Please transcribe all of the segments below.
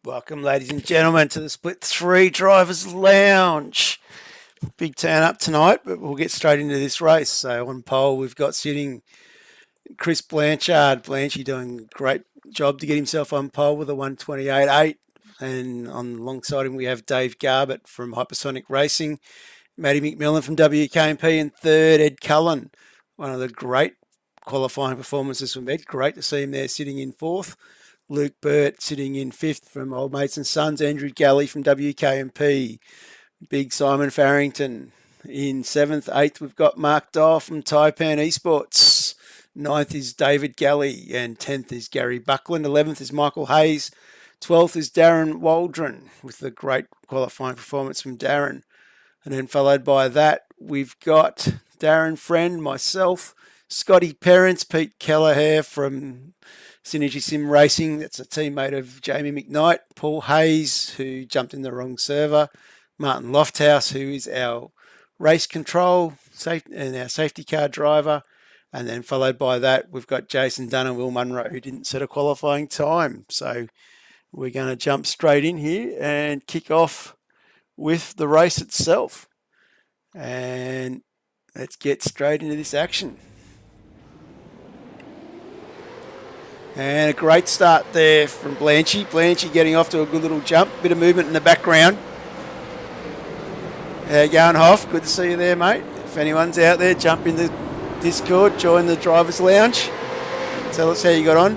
Welcome, ladies and gentlemen, to the Split 3 Drivers Lounge. Big turn up tonight, but we'll get straight into this race. So on pole, we've got sitting Chris Blanchard. Blanchy doing a great job to get himself on pole with a 128.8. And alongside him, we have Dave Garbutt from Hypersonic Racing, Matty McMillan from WK&P, and third, Ed Cullen. One of the great qualifying performances from Ed. Great to see him there sitting in fourth. Luke Burt sitting in fifth from Old Mates and Sons. Andrew Galley from WK&P. Big Simon Farrington in seventh. Eighth, we've got Mark Dyle from Taipan Esports. Ninth is David Galley. And 10th is Gary Buckland. 11th is Michael Hayes. 12th is Darren Waldron with the great qualifying performance from Darren. And then followed by that, we've got Darren Friend, myself, Scotty Parents, Pete Kelleher from Synergy Sim Racing, that's a teammate of Jamie McKnight, Paul Hayes, who jumped in the wrong server, Martin Lofthouse, who is our race control and our safety car driver, and then followed by that, we've got Jason Dunn and Will Munro, who didn't set a qualifying time. So we're going to jump straight in here and kick off with the race itself. And let's get straight into this action. And a great start there from Blanchy. Blanchy getting off to a good little jump. Bit of movement in the background. How you going, Hoff? Good to see you there, mate. If anyone's out there, jump in the Discord, join the Drivers Lounge. Tell us how you got on.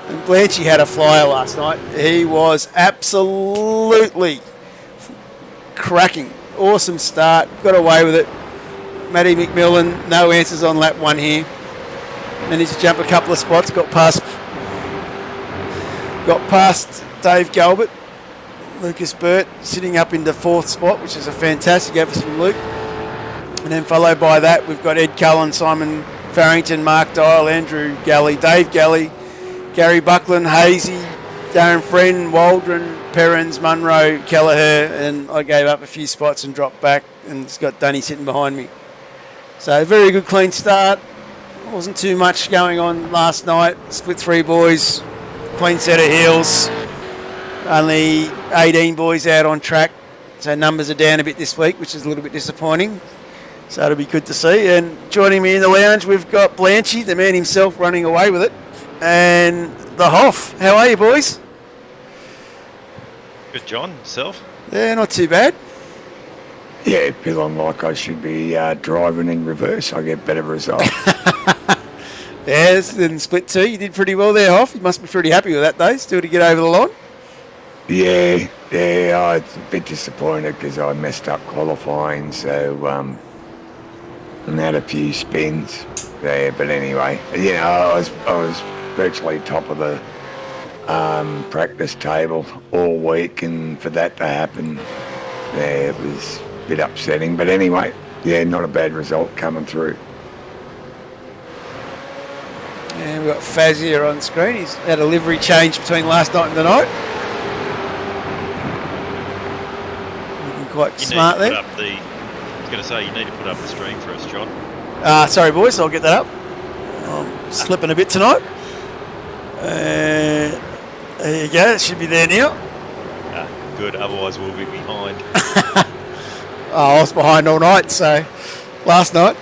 And Blanchy had a flyer last night. He was absolutely cracking. Awesome start. Got away with it. Matty McMillan, no answers on lap one here. Managed to jump a couple of spots. Got past Dave Galbert. Lucas Burt sitting up in the fourth spot, which is a fantastic effort from Luke. And then followed by that, we've got Ed Cullen, Simon Farrington, Mark Dyle, Andrew Galley, Dave Galley, Gary Buckland, Hazy, Darren Friend, Waldron, Perrins, Munro, Kelleher, and I gave up a few spots and dropped back, and it's got Dunny sitting behind me. So a very good clean start. Wasn't too much going on last night. Split 3 boys, clean set of heels. Only 18 boys out on track. So numbers are down a bit this week, which is a little bit disappointing. So it'll be good to see. And joining me in the lounge, we've got Blanchy, the man himself, running away with it. And the Hoff. How are you, boys? Good, John. Yourself? Yeah, not too bad. Yeah, feeling like I should be driving in reverse. I get better results. Yes, in Split 2, you did pretty well there, Hoff. You must be pretty happy with that, though, still to get over the line. Yeah, I was a bit disappointed because I messed up qualifying, so and had a few spins there. But anyway, I was virtually top of the practice table all week, and for that to happen, yeah, it was a bit upsetting. But anyway, yeah, not a bad result coming through. And we've got Faz here on screen. He's had a livery change between last night and tonight. Looking quite smart there. I was going to say, you need to put up the stream for us, John. Sorry, boys, I'll get that up. I'm slipping a bit tonight. There you go. It should be there now. Good, otherwise we'll be behind. I was behind all night, so last night.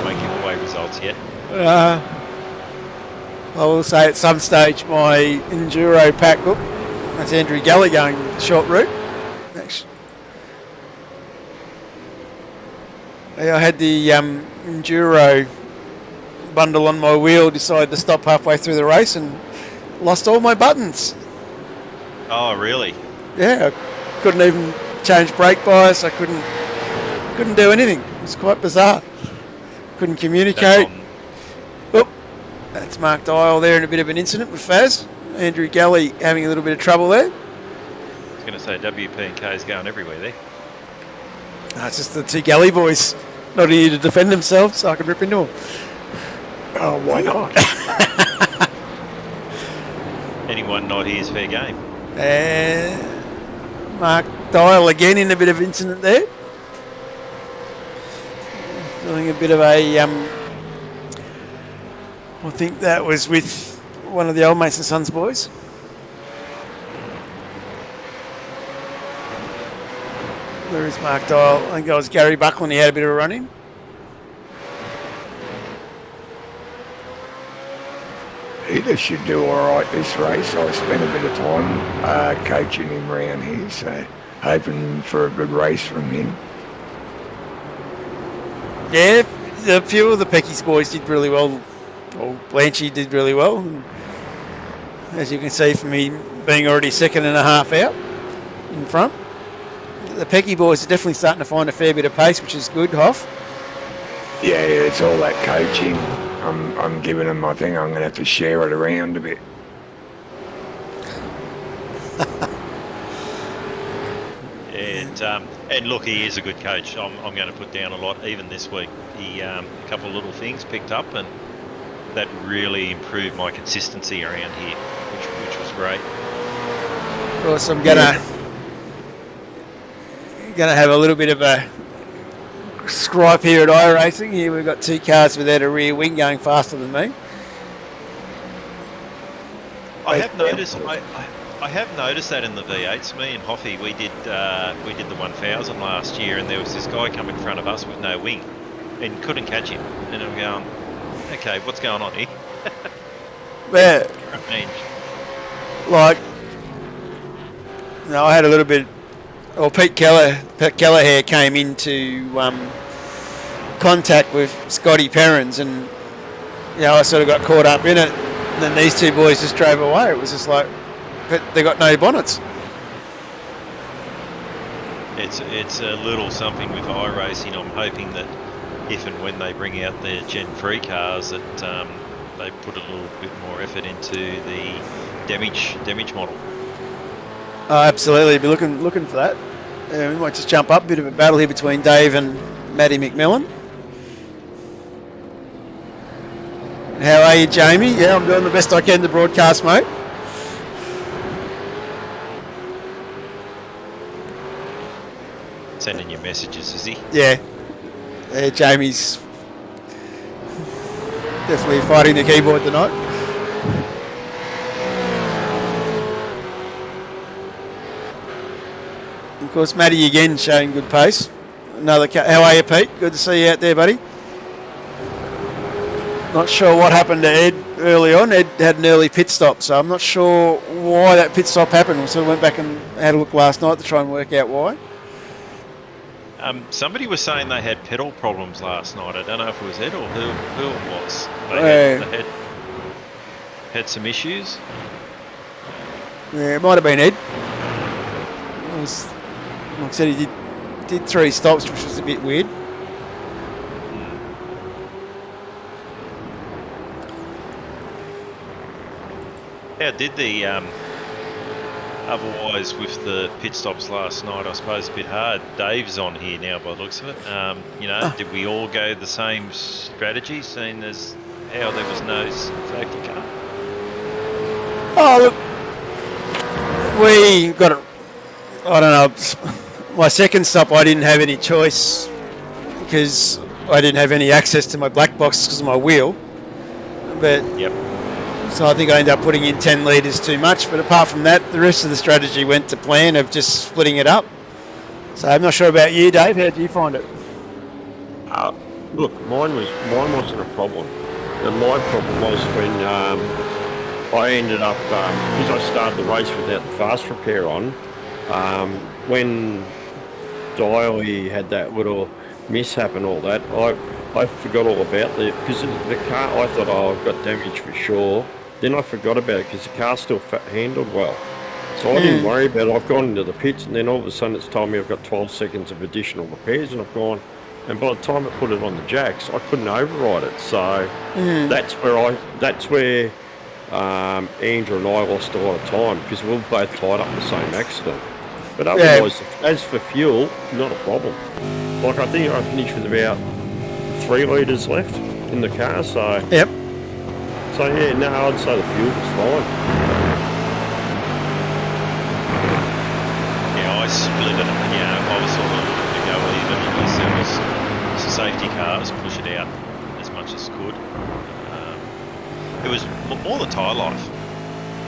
Won't give away results yet. I will say at some stage my Enduro pack, that's Andrew Galley going short route. Actually, I had the Enduro bundle on my wheel, decided to stop halfway through the race and lost all my buttons. Oh, really? Yeah, I couldn't even change brake bias. I couldn't do anything. It was quite bizarre. Couldn't communicate. That's Mark Dyle there in a bit of an incident with Faz. Andrew Galley having a little bit of trouble there. I was going to say WP&K is going everywhere there. No, it's just the two Galley boys not here to defend themselves, so I can rip into them. Oh, why not? Anyone not here is fair game. Mark Dyle again in a bit of incident there. Doing a bit of a I think that was with one of the old Mason Sons boys. There is Mark Dial. I think that was Gary Buckland. He had a bit of a run in. He should do all right this race. I spent a bit of time coaching him around here, so hoping for a good race from him. Yeah, a few of the Pecky's boys did really well. Well, Blanchy did really well. And as you can see from me being already second and a half out in front. The Pecky boys are definitely starting to find a fair bit of pace, which is good, Hoff. Yeah, it's all that coaching. I'm giving them. I think I'm going to have to share it around a bit. And look, he is a good coach. I'm going to put down a lot. Even this week, he a couple of little things picked up, and that really improved my consistency around here, which was great. Of course, I'm gonna have a little bit of a stripe here at iRacing. Here we've got two cars without a rear wing going faster than me. I have noticed that in the V8s. Me and Hoffy, we did the 1000 last year, and there was this guy come in front of us with no wing, and couldn't catch him. And I'm going, okay, what's going on here? Yeah, like, no, I had a little bit. Well, Pete Kelleher came into contact with Scotty Perrins, and I sort of got caught up in it. And then these two boys just drove away. It was just like, but they got no bonnets. It's a little something with iRacing. I'm hoping that if and when they bring out their Gen 3 cars, that they put a little bit more effort into the damage model. Oh, absolutely, be looking for that. We might just jump up. Bit of a battle here between Dave and Matty McMillan. How are you, Jamie? Yeah, I'm doing the best I can to broadcast, mate. Sending you messages, is he? Yeah. Jamie's definitely fighting the keyboard tonight. Of course, Matty again showing good pace. How are you, Pete? Good to see you out there, buddy. Not sure what happened to Ed early on. Ed had an early pit stop, so I'm not sure why that pit stop happened. We sort of went back and had a look last night to try and work out why. Somebody was saying they had pedal problems last night. I don't know if it was Ed or who it was. They had some issues. Yeah, it might have been Ed. Like I said, he did 3 stops, which was a bit weird. How did the otherwise with the pit stops last night? I suppose a bit hard. Dave's on here now by the looks of it. Did we all go the same strategy, seeing as how there was no safety car? Oh, look, we got it. I don't know. My second stop, I didn't have any choice because I didn't have any access to my black box because of my wheel. But yep. So I think I ended up putting in 10 litres too much. But apart from that, the rest of the strategy went to plan of just splitting it up. So I'm not sure about you, Dave. How did you find it? Look, mine wasn't a problem. My problem was when I ended up because I started the race without the fast repair on. When Diley had that little mishap and all that, I forgot all about it because the car. I thought, I've got damage for sure. Then I forgot about it because the car still handled well. So I didn't worry about it. I've gone into the pits, and then all of a sudden it's told me I've got 12 seconds of additional repairs, and I've gone. And by the time I put it on the jacks, I couldn't override it. So that's where Andrew and I lost a lot of time because we were both tied up in the same accident. But otherwise, as for fuel, not a problem. Like, I think I finished with about 3 litres left in the car, so... Yep. So, yeah, no, I'd say the fuel was fine. Yeah, I split it. I was sort of to go even. It was safety cars, push it out as much as could. It was more the tyre life.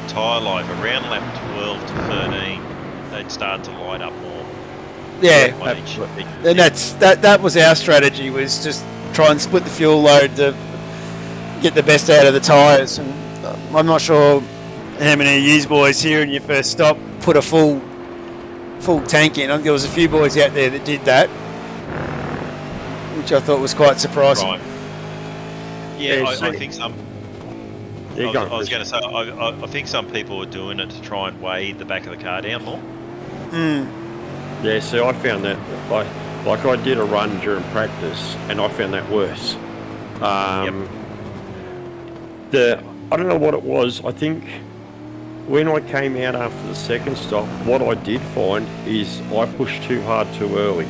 Tyre life around lap 12 to 13, they'd start to light up more. Yeah, On each. and that was our strategy, was just try and split the fuel load to get the best out of the tyres. And I'm not sure how many of you boys here in your first stop put a full tank in. I think there was a few boys out there that did that, which I thought was quite surprising. Right. Yeah, I think some. I was going to say, I think some people are doing it to try and weigh the back of the car down more. Yeah, so I found that, like I did a run during practice, and I found that worse. I don't know what it was. I think when I came out after the second stop, what I did find is I pushed too hard too early,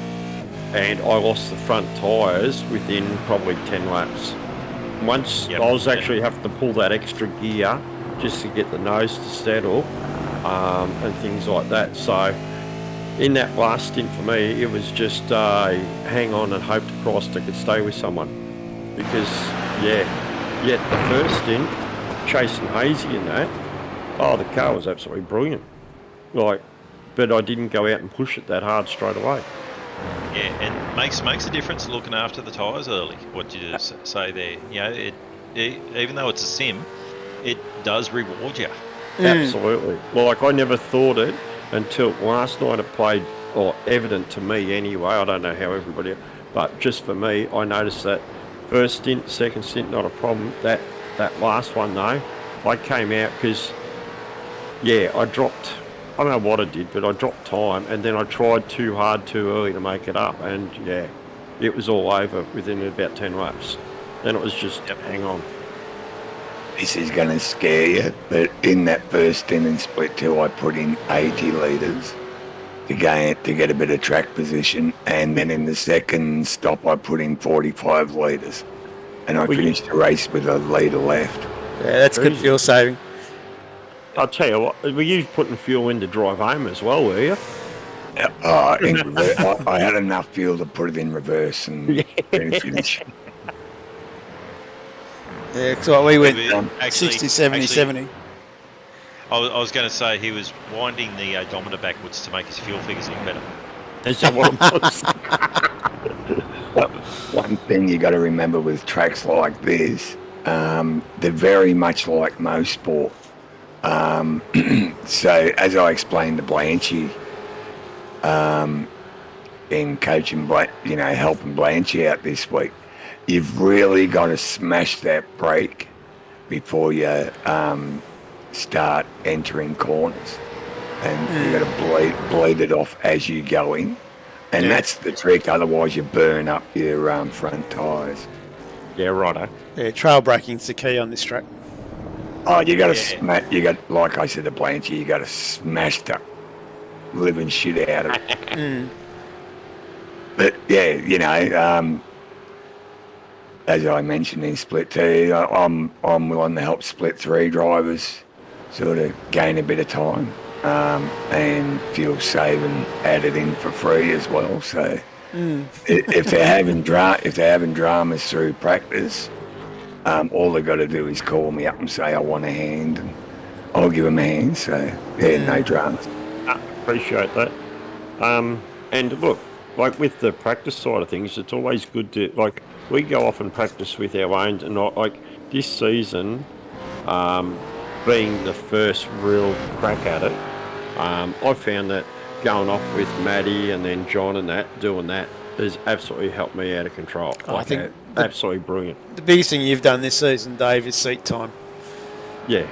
and I lost the front tyres within probably 10 laps. Once I was actually having to pull that extra gear just to get the nose to settle, and things like that. So in that last stint for me, it was just hang on and hope to Christ I could stay with someone. Because, the first stint, chasing Hazy in that, the car was absolutely brilliant. But I didn't go out and push it that hard straight away. Yeah, and makes a difference looking after the tyres early. What you say there, even though it's a sim, it does reward you. Absolutely. I never thought it until last night. It played, or evident to me anyway. I don't know how everybody, but just for me, I noticed that first stint, second stint, not a problem. That last one though, I came out because I dropped. I don't know what I did, but I dropped time, and then I tried too hard too early to make it up, and it was all over within about 10 laps. Then it was just hang on. This is going to scare you, but in that first stint in split 2, I put in 80 litres to get a bit of track position, and then in the second stop I put in 45 litres, and I finished the race with a litre left. Yeah, that's good fuel saving. I'll tell you what, were you putting fuel in to drive home as well, were you? In reverse, I had enough fuel to put it in reverse and finish. Yeah, because we went Actually- 60, 70, actually- 70. I was going to say he was winding the odometer backwards to make his fuel figures look better. Is that what it was? One thing you got to remember with tracks like this, they're very much like motorsport. So as I explained to Blanchy, in coaching, helping Blanchy out this week, you've really got to smash that brake before you start entering corners, and you got to bleed it off as you go in, and that's the trick. Otherwise, you burn up your front tyres. Yeah, righto. Yeah, trail braking's the key on this track. Oh, you got to smash. Like I said to Blanchy, you got to smash the living shit out of it. But as I mentioned in split 2, I'm willing to help split 3 drivers sort of gain a bit of time, and fuel saving added in for free as well. So if they're having dramas through practice, all they've got to do is call me up and say I want a hand, and I'll give them a hand. So no dramas. Appreciate that. And look, with the practice side of things, it's always good to we go off and practice with our own, and this season, being the first real crack at it, I found that going off with Maddie and then John and doing that has absolutely helped me out of control. I think absolutely brilliant. The biggest thing you've done this season, Dave, is seat time. Yeah,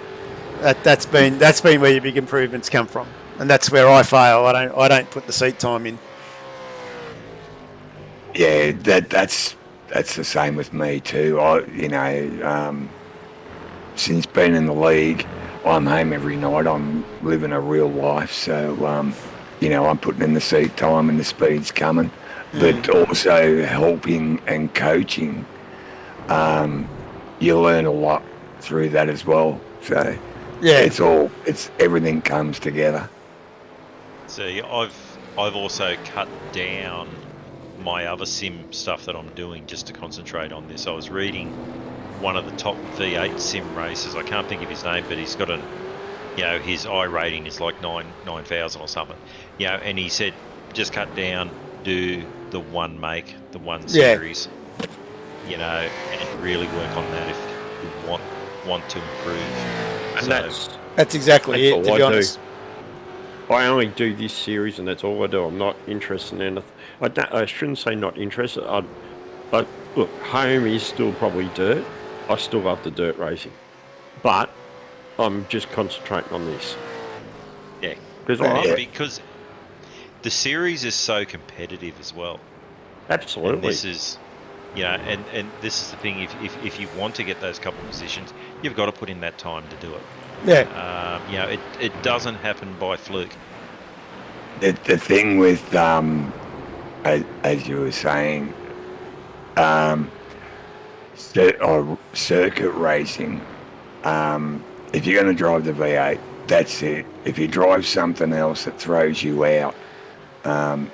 that's been where your big improvements come from, and that's where I fail. I don't put the seat time in. Yeah, that's the same with me too. Since being in the league, I'm home every night. I'm living a real life, so I'm putting in the seat time and the speed's coming, but also helping and coaching. You learn a lot through that as well. So it's everything comes together. See, I've also cut down my other sim stuff that I'm doing just to concentrate on this. I was reading one of the top V8 sim races. I can't think of his name, but he's got his I rating is like 9,000 or something. And he said, just cut down, do the one make, the one series, and really work on that if you want to improve. And that's exactly it, to be honest. I only do this series, and that's all I do. I'm not interested in anything. I shouldn't say not interested. Look, home is still probably dirt. I still love the dirt racing, but I'm just concentrating on this. Yeah, because the series is so competitive as well. Absolutely. And this is, and this is the thing. If you want to get those couple of positions, you've got to put in that time to do it. Yeah. It doesn't happen by fluke. The thing with as you were saying, circuit racing. If you're going to drive the V8, that's it. If you drive something else, it throws you out. And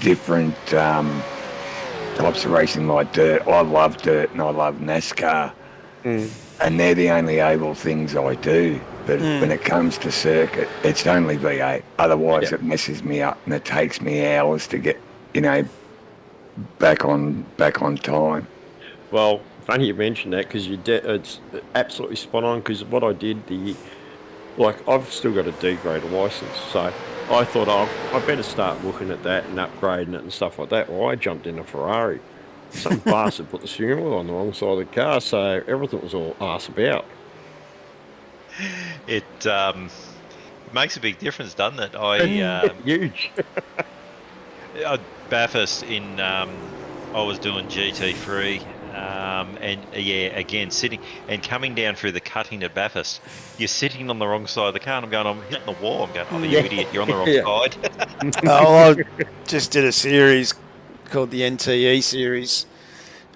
different types of racing like dirt. I love dirt and I love NASCAR. And they're the only able things I do. But when it comes to circuit, it's only V8. Otherwise, it messes me up and it takes me hours to get, back on time. Well, funny you mentioned that because it's absolutely spot on. Because what I did, I've still got a D-grade license, so I thought I better start looking at that and upgrading it and stuff like that. Well, I jumped in a Ferrari. Some bastard put the steering wheel on the wrong side of the car, so everything was all arse about. It makes a big difference, doesn't it? Huge. Bathurst I was doing GT3, again sitting and coming down through the cutting at Bathurst. You're sitting on the wrong side of the car, and I'm hitting the wall. I'm going, oh, you idiot, you're on the wrong side. I just did a series called the NTE series,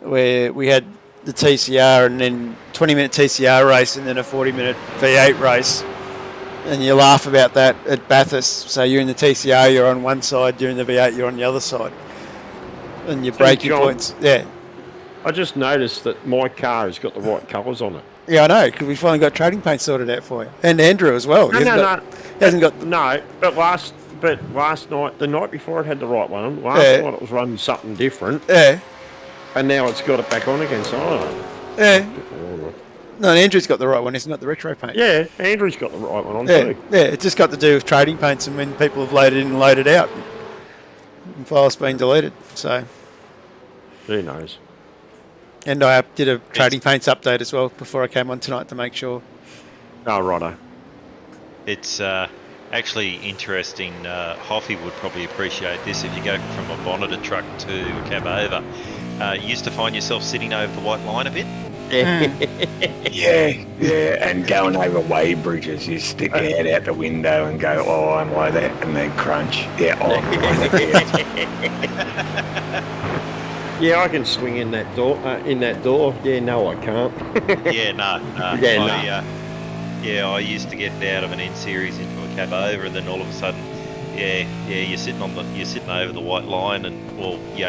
where we had the TCR and then 20-minute TCR race and then a 40-minute V8 race. And you laugh about that at Bathurst. So you're in the TCR, you're on one side, during the V8, you're on the other side. And your braking points, I just noticed that my car has got the right colours on it. Yeah, I know, because we finally got trading paint sorted out for you. And Andrew as well. No. But last night, the night before it had the right one on. Last night it was running something different. Yeah. And now it's got it back on again, so I don't know. Yeah. No, Andrew's got the right one. It's not the retro paint. Yeah, Andrew's got the right one on too. Yeah, it's just got to do with trading paints and when people have loaded in and loaded out. And files been deleted, so. Who knows? And I did a trading paints update as well before I came on tonight to make sure. Oh, righto. It's actually interesting. Hoffy would probably appreciate this. If you go from a bonneted truck to a cab over, you used to find yourself sitting over the white line a bit. Yeah, and going over wave bridges, you stick your head out the window and go, oh, I'm like that, and then crunch. Yeah, I can swing in that door. Yeah, no, I can't. I used to get out of an N series into a cab over, and then all of a sudden, you're sitting over the white line, and you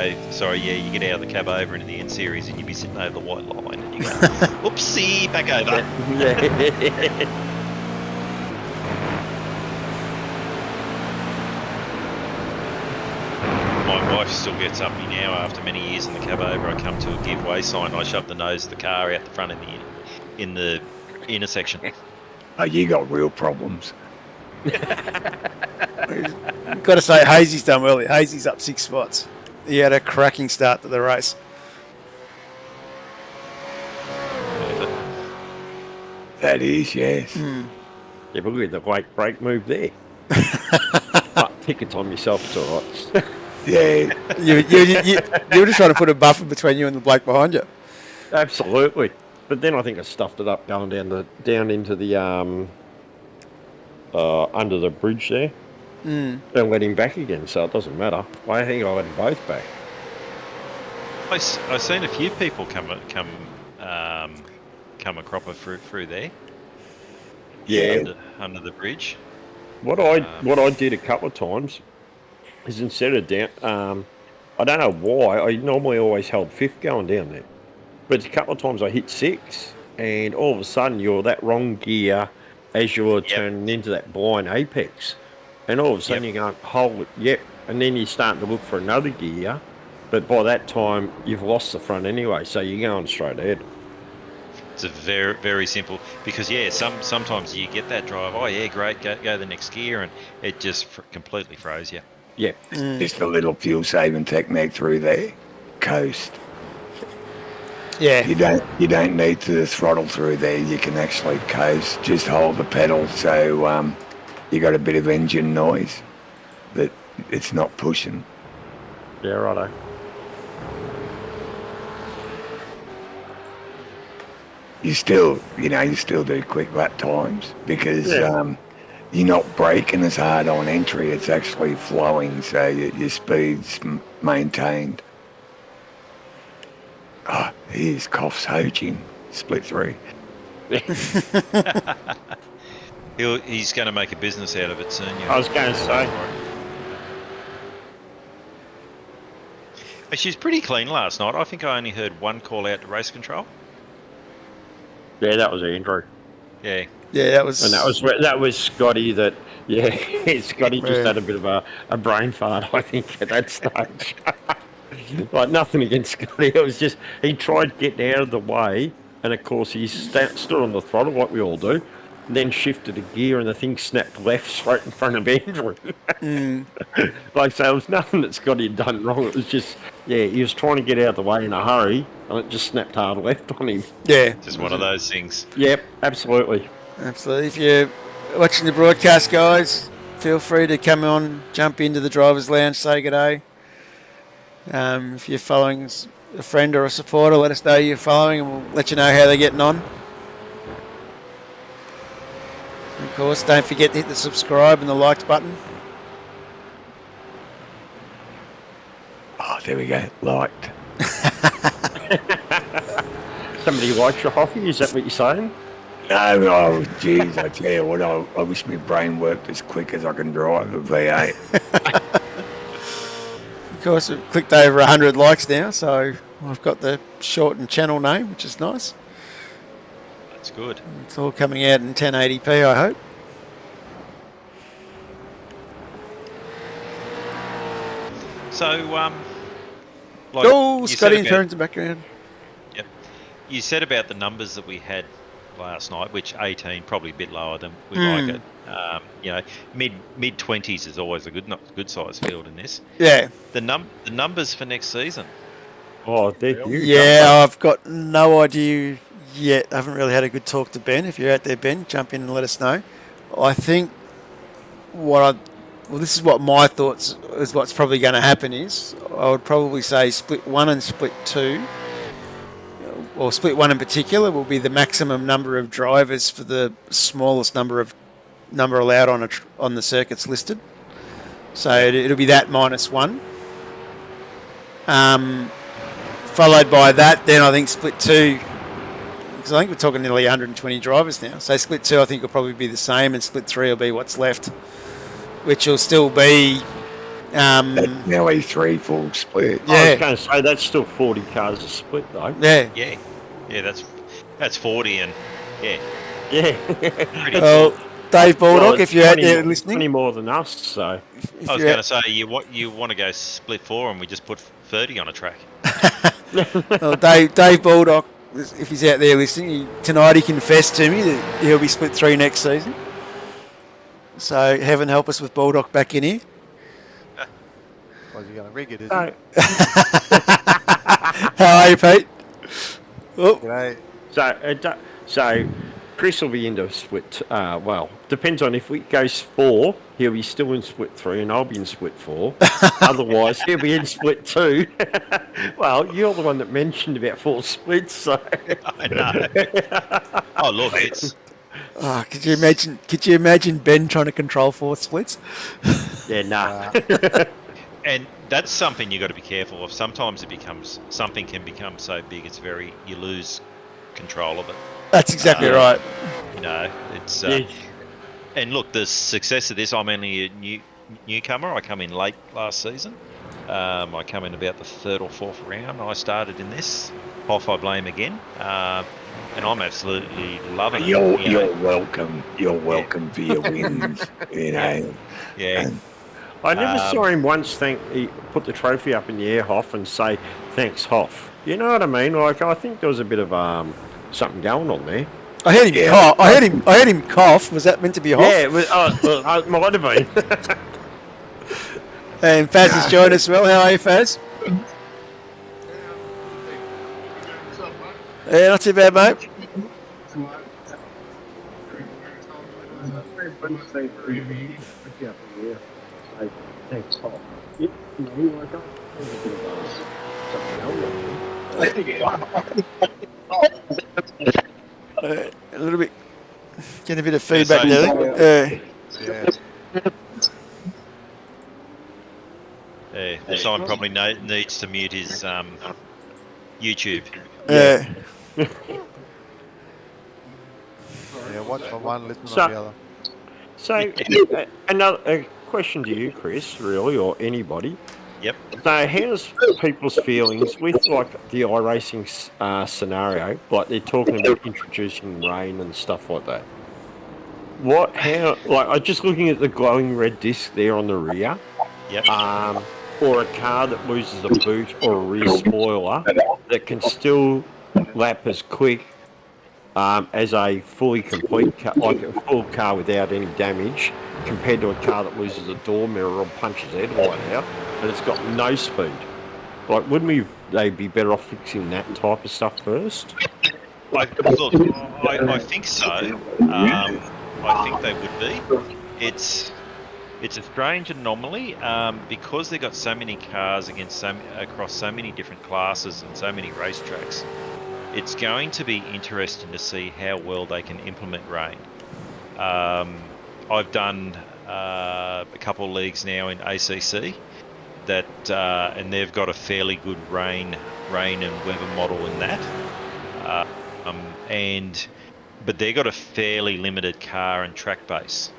get out of the cab over into the N series, and you'd be sitting over the white line, and you go, oopsie, back over. My wife still gets up me now after many years in the cab over. I come to a give way sign, I shove the nose of the car out the front in the intersection. Oh, you got real problems. Got to say, Hazy's done well. Hazy's up 6 spots. He had a cracking start to the race. That is, yes. Yeah, but look at the late break move there. But take it on yourself, it's all right. Yeah. You were just trying to put a buffer between you and the bloke behind you. Absolutely. But then I think I stuffed it up going down into the under the bridge there. And let him back again, so it doesn't matter. I think I let them both back. I've seen a few people come a cropper through there. Yeah. Under the bridge. What I did a couple of times is instead of down, I don't know why, I normally always held fifth going down there. But a couple of times I hit 6, and all of a sudden you're that wrong gear as you're turning into that blind apex. And all of a sudden you're going, hold it, and then you're starting to look for another gear. But by that time, you've lost the front anyway, so you're going straight ahead. It's a very, very simple, because sometimes you get that drive. Oh yeah, great, go the next gear, and it just completely froze you. Yeah, Just a little fuel saving technique through there. Coast. Yeah. You don't need to throttle through there. You can actually coast. Just hold the pedal, so you got a bit of engine noise, but it's not pushing. yeah, righto. You still do quick lap times because you're not braking as hard on entry. It's actually flowing, so your speed's maintained. Oh, here's Cough's Hoaching, split 3. He's going to make a business out of it soon. I was going to say. But she's pretty clean last night. I think I only heard one call out to race control. Yeah, that was Andrew. Yeah. Yeah, that was... And that was Scotty that, Scotty just had a bit of a brain fart, I think, at that stage. Like, nothing against Scotty. It was just, he tried getting out of the way, and of course he stood on the throttle, like we all do, and then shifted a gear, and the thing snapped left straight in front of Andrew. Like, so it was nothing that Scotty had done wrong. It was just, he was trying to get out of the way in a hurry, and it just snapped hard left on him. Yeah. Just one of those things. Yep, absolutely. Absolutely. If you're watching the broadcast, guys, feel free to come on, jump into the driver's lounge, say good day. If you're following a friend or a supporter, let us know you're following, and we'll let you know how they're getting on. And of course, don't forget to hit the subscribe and the likes button. Oh, there we go. Liked. Somebody likes your hockey, is that what you're saying? No, oh, geez, I tell you what, I wish my brain worked as quick as I can drive a V8. Of course, we've clicked over 100 likes now, so I've got the shortened channel name, which is nice. That's good. It's all coming out in 1080p, I hope. So, Scotty in turns the background. Yep. You said about the numbers that we had last night, which 18 probably a bit lower than we like it. Mid 20s is always a good size field in this. Yeah. The numbers for next season. Oh, they're huge. Yeah, I've got no idea yet. I haven't really had a good talk to Ben. If you're out there, Ben, jump in and let us know. I think this is what my thoughts is. What's probably going to happen is I would probably say split 1 and split 2, or split 1 in particular, will be the maximum number of drivers for the smallest number allowed on the circuits listed. So it'll be that -1. Followed by that, then I think split 2, because I think we're talking nearly 120 drivers now. So split 2 I think will probably be the same, and split 3 will be what's left, which will still be... nearly 3 full split. Yeah. I was going to say, that's still 40 cars a split, though. Yeah. Yeah, that's 40, and Yeah. pretty Well, cool. Dave Baldock, Well, if you're out 20 there more- listening... 20 more than us, so... I was going to say, you want to go split 4, and we just put 30 on a track. Well, Dave Baldock, if he's out there listening, tonight he confessed to me that he'll be split 3 next season. So heaven help us with Baldock back in here. Well, you're going to rig it, is No. it? How are you, Pete? Oh, G'day. So Chris will be into split. Well, depends on if it goes 4, he'll be still in split 3, and I'll be in split 4. Otherwise, he'll be in split 2. Well, you're the one that mentioned about 4 splits, so I know. Oh, look, it's could you imagine Ben trying to control 4 splits? yeah, nah. and that's something you got to be careful of. Sometimes something can become so big you lose control of it. That's exactly right. You know, it's Yeah. and look, the success of this. I'm only a newcomer. I come in late last season. I come in about the 3rd or 4th round. I started in this. Hoff, I blame again. And I'm absolutely loving it. You're welcome. You're welcome for your wins. You know. Yeah. I never saw him once he put the trophy up in the air, Hoff, and say, thanks, Hoff. You know what I mean? Like, I think there was a bit of something going on there. I heard him cough. I heard him cough. Was that meant to be a Hoff? Yeah, it was, it might have been. And Faz has joined us as well. How are you, Faz? Yeah, not too bad, mate. A little bit, getting a bit of feedback there. Simon probably needs to mute his YouTube. Yeah, watch for one, listen to the other. So, another question to you, Chris, really, or anybody. Yep. So, how's people's feelings with like the iRacing scenario? Like they're talking about introducing rain and stuff like that. I'm just looking at the glowing red disc there on the rear. Yep. Or a car that loses a boot or a rear spoiler that can still lap as quick as a fully complete car, like a full car without any damage, compared to a car that loses a door mirror or punches the headlight out, and it's got no speed. Like, wouldn't they be better off fixing that type of stuff first? I think so. I think they would be. It's a strange anomaly because they've got so many cars across so many different classes and so many racetracks. It's going to be interesting to see how well they can implement rain. I've done a couple of leagues now in ACC and they've got a fairly good rain and weather model in that. But they've got a fairly limited car and track base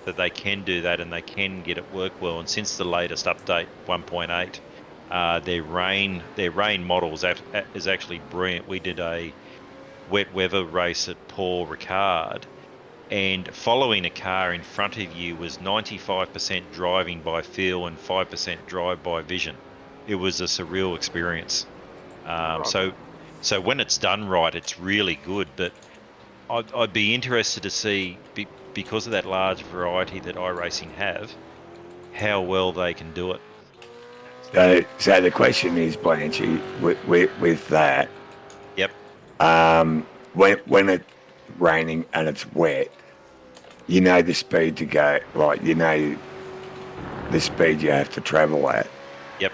that they can do that and they can get it work well. And since the latest update 1.8, their rain model is actually brilliant. We did a wet weather race at Paul Ricard, and following a car in front of you was 95% driving by feel and 5% drive by vision. It was a surreal experience. So when it's done right, it's really good. But I'd be interested to see, because of that large variety that iRacing have, how well they can do it. So the question is, Blanchy, with that. Yep. When it's raining and it's wet, you know the speed to go, right? You know the speed you have to travel at. Yep.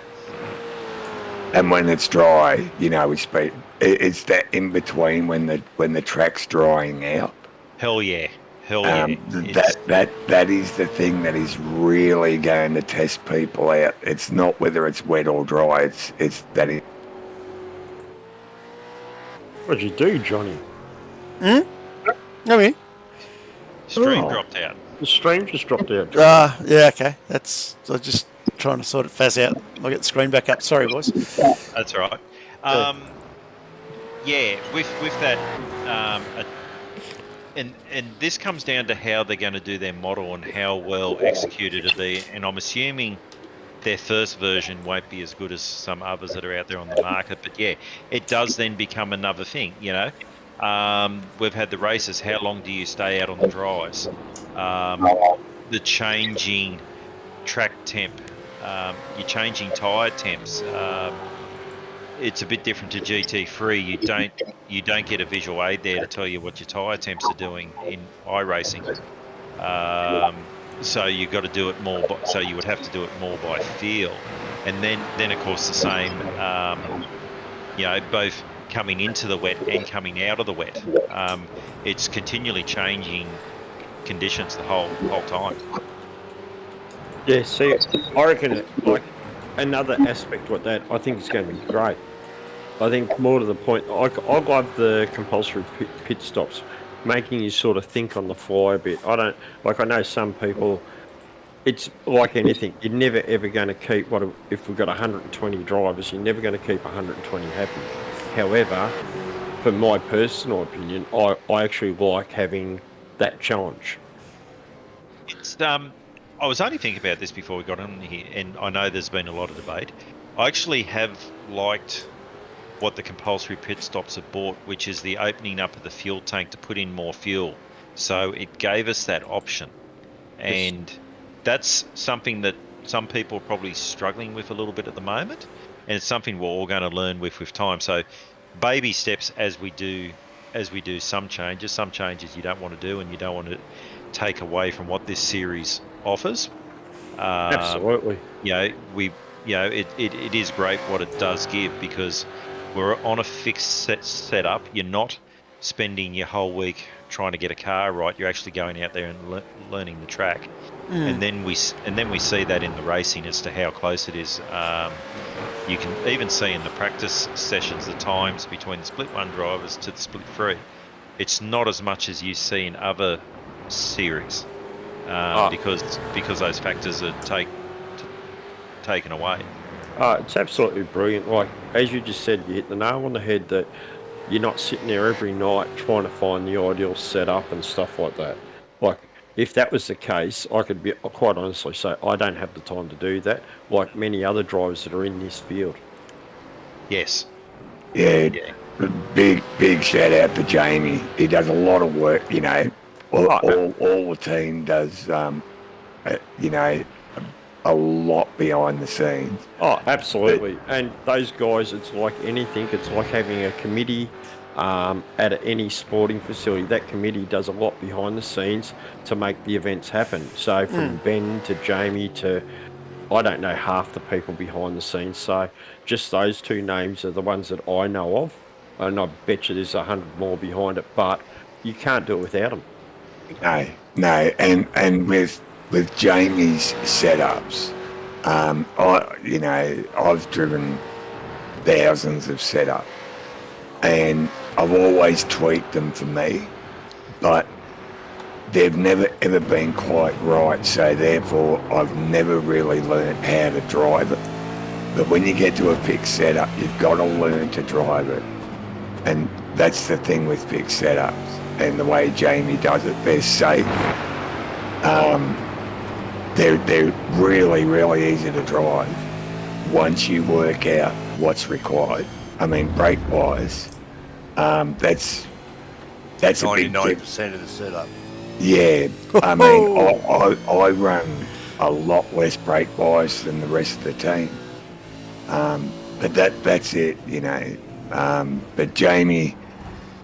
And when it's dry, you know which speed. It's that in between when the track's drying out. Hell yeah. Yeah. That is the thing that is really going to test people out. It's not whether it's wet or dry. It's that it. What'd you do, Johnny? I mean, Stream dropped out. The stream just dropped out. yeah, okay. I'm just trying to sort it fast out. I'll get the screen back up. Sorry, boys. That's all right. With that, and this comes down to how they're going to do their model and how well executed it'll be. And I'm assuming their first version won't be as good as some others that are out there on the market. But yeah, it does then become another thing, you know. We've had the races. How long do you stay out on the dries? The changing track temp, you're changing tyre temps. It's a bit different to GT3. You don't get a visual aid there to tell you what your tyre temps are doing in iRacing. So you've got to do it more. So you would have to do it more by feel, and then of course the same. Both coming into the wet and coming out of the wet. It's continually changing conditions the whole time. Yeah, see, I reckon like another aspect with that, I think it's going to be great. I think more to the point, I love the compulsory pit stops, making you sort of think on the fly a bit. I know some people it's like anything. You're never ever going to keep if we've got 120 drivers. You're never going to keep 120 happy. However, for my personal opinion, I actually like having that challenge. It's I was only thinking about this before we got on here, and I know there's been a lot of debate. I actually have liked what the compulsory pit stops have brought, which is the opening up of the fuel tank to put in more fuel. So it gave us that option, and that's something that some people are probably struggling with a little bit at the moment, and it's something we're all going to learn with time. So baby steps as we do some changes you don't want to do, and you don't want to take away from what this series offers. Absolutely. It is great what it does give, because we're on a fixed setup. You're not spending your whole week trying to get a car right. You're actually going out there and learning the track, and then we see that in the racing as to how close it is. You can even see in the practice sessions the times between the split one drivers to the split three. It's not as much as you see in other series, because those factors are taken away. It's absolutely brilliant. Like, as you just said, you hit the nail on the head that you're not sitting there every night trying to find the ideal setup and stuff like that. Like, if that was the case, I could quite honestly say I don't have the time to do that, like many other drivers that are in this field. Yes. Yeah. Big shout out to Jamie. He does a lot of work, all the team does, a lot behind the scenes. Oh, absolutely. And those guys, it's like anything. It's like having a committee at any sporting facility. That committee does a lot behind the scenes to make the events happen. So from Ben to Jamie to, I don't know half the people behind the scenes. So just those two names are the ones that I know of. And I bet you there's 100 more behind it, but you can't do it without them. No. And with Jamie's setups, I've driven thousands of setups, and I've always tweaked them for me, but they've never ever been quite right. So therefore, I've never really learned how to drive it. But when you get to a fixed setup, you've got to learn to drive it, and that's the thing with fixed setups. And the way Jamie does it, they're safe. They're really, really easy to drive once you work out what's required. I mean, brake-wise, that's 99% of the setup. Yeah, I mean, I run a lot less brake-wise than the rest of the team. But that's it, But Jamie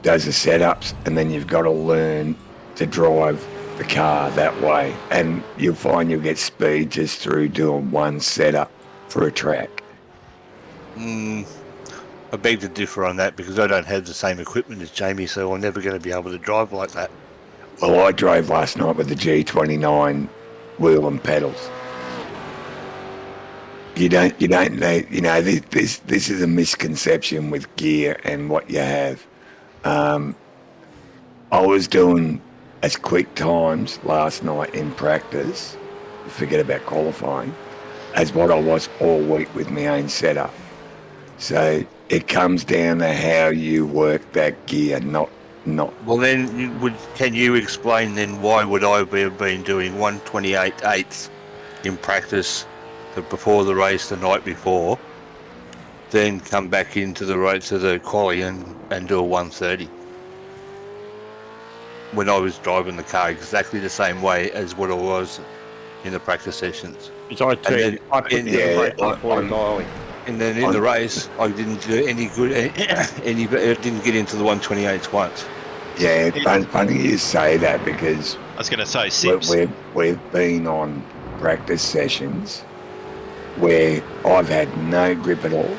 does the setups, and then you've got to learn to drive the car that way, and you'll find you'll get speed just through doing one setup for a track. I beg to differ on that, because I don't have the same equipment as Jamie, so I'm never going to be able to drive like that. Well, I drove last night with the G29 wheel and pedals. You don't need, this is a misconception with gear and what you have. I was doing as quick times last night in practice, forget about qualifying, as what I was all week with my own setup. So it comes down to how you work that gear, not. Well, then, can you explain then why would I have been doing 128/8 in practice before the race the night before, then come back into the race to the quali and do a 130? When I was driving the car exactly the same way as what I was in the practice sessions. And then in the race, I didn't do any good. I didn't get into the 128s once. Yeah, funny you say that, because I was going to say Sips. We've been on practice sessions where I've had no grip at all,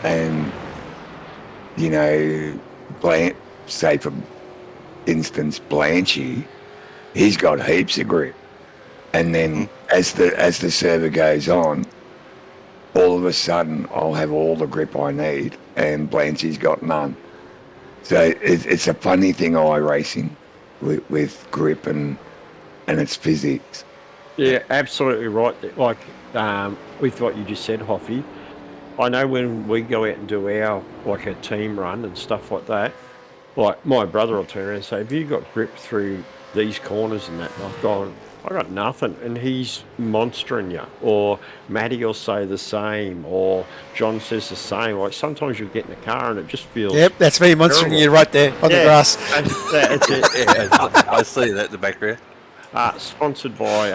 and say for instance, Blanchy, he's got heaps of grip, and then as the server goes on, all of a sudden I'll have all the grip I need, and Blanchy's got none. So it's a funny thing, iRacing, with grip and its physics. Yeah, absolutely right. Like with what you just said, Hoffy, I know when we go out and do our team run and stuff like that, like my brother will turn around and say, "Have you got grip through these corners and that?" And I've gone, "I got nothing," and he's monstering you. Or Matty will say the same, or John says the same. Like sometimes you'll get in the car and it just feels. Yep, that's me monstering terrible. you right there on the grass. That's it. Yeah, I see that in the background. Sponsored by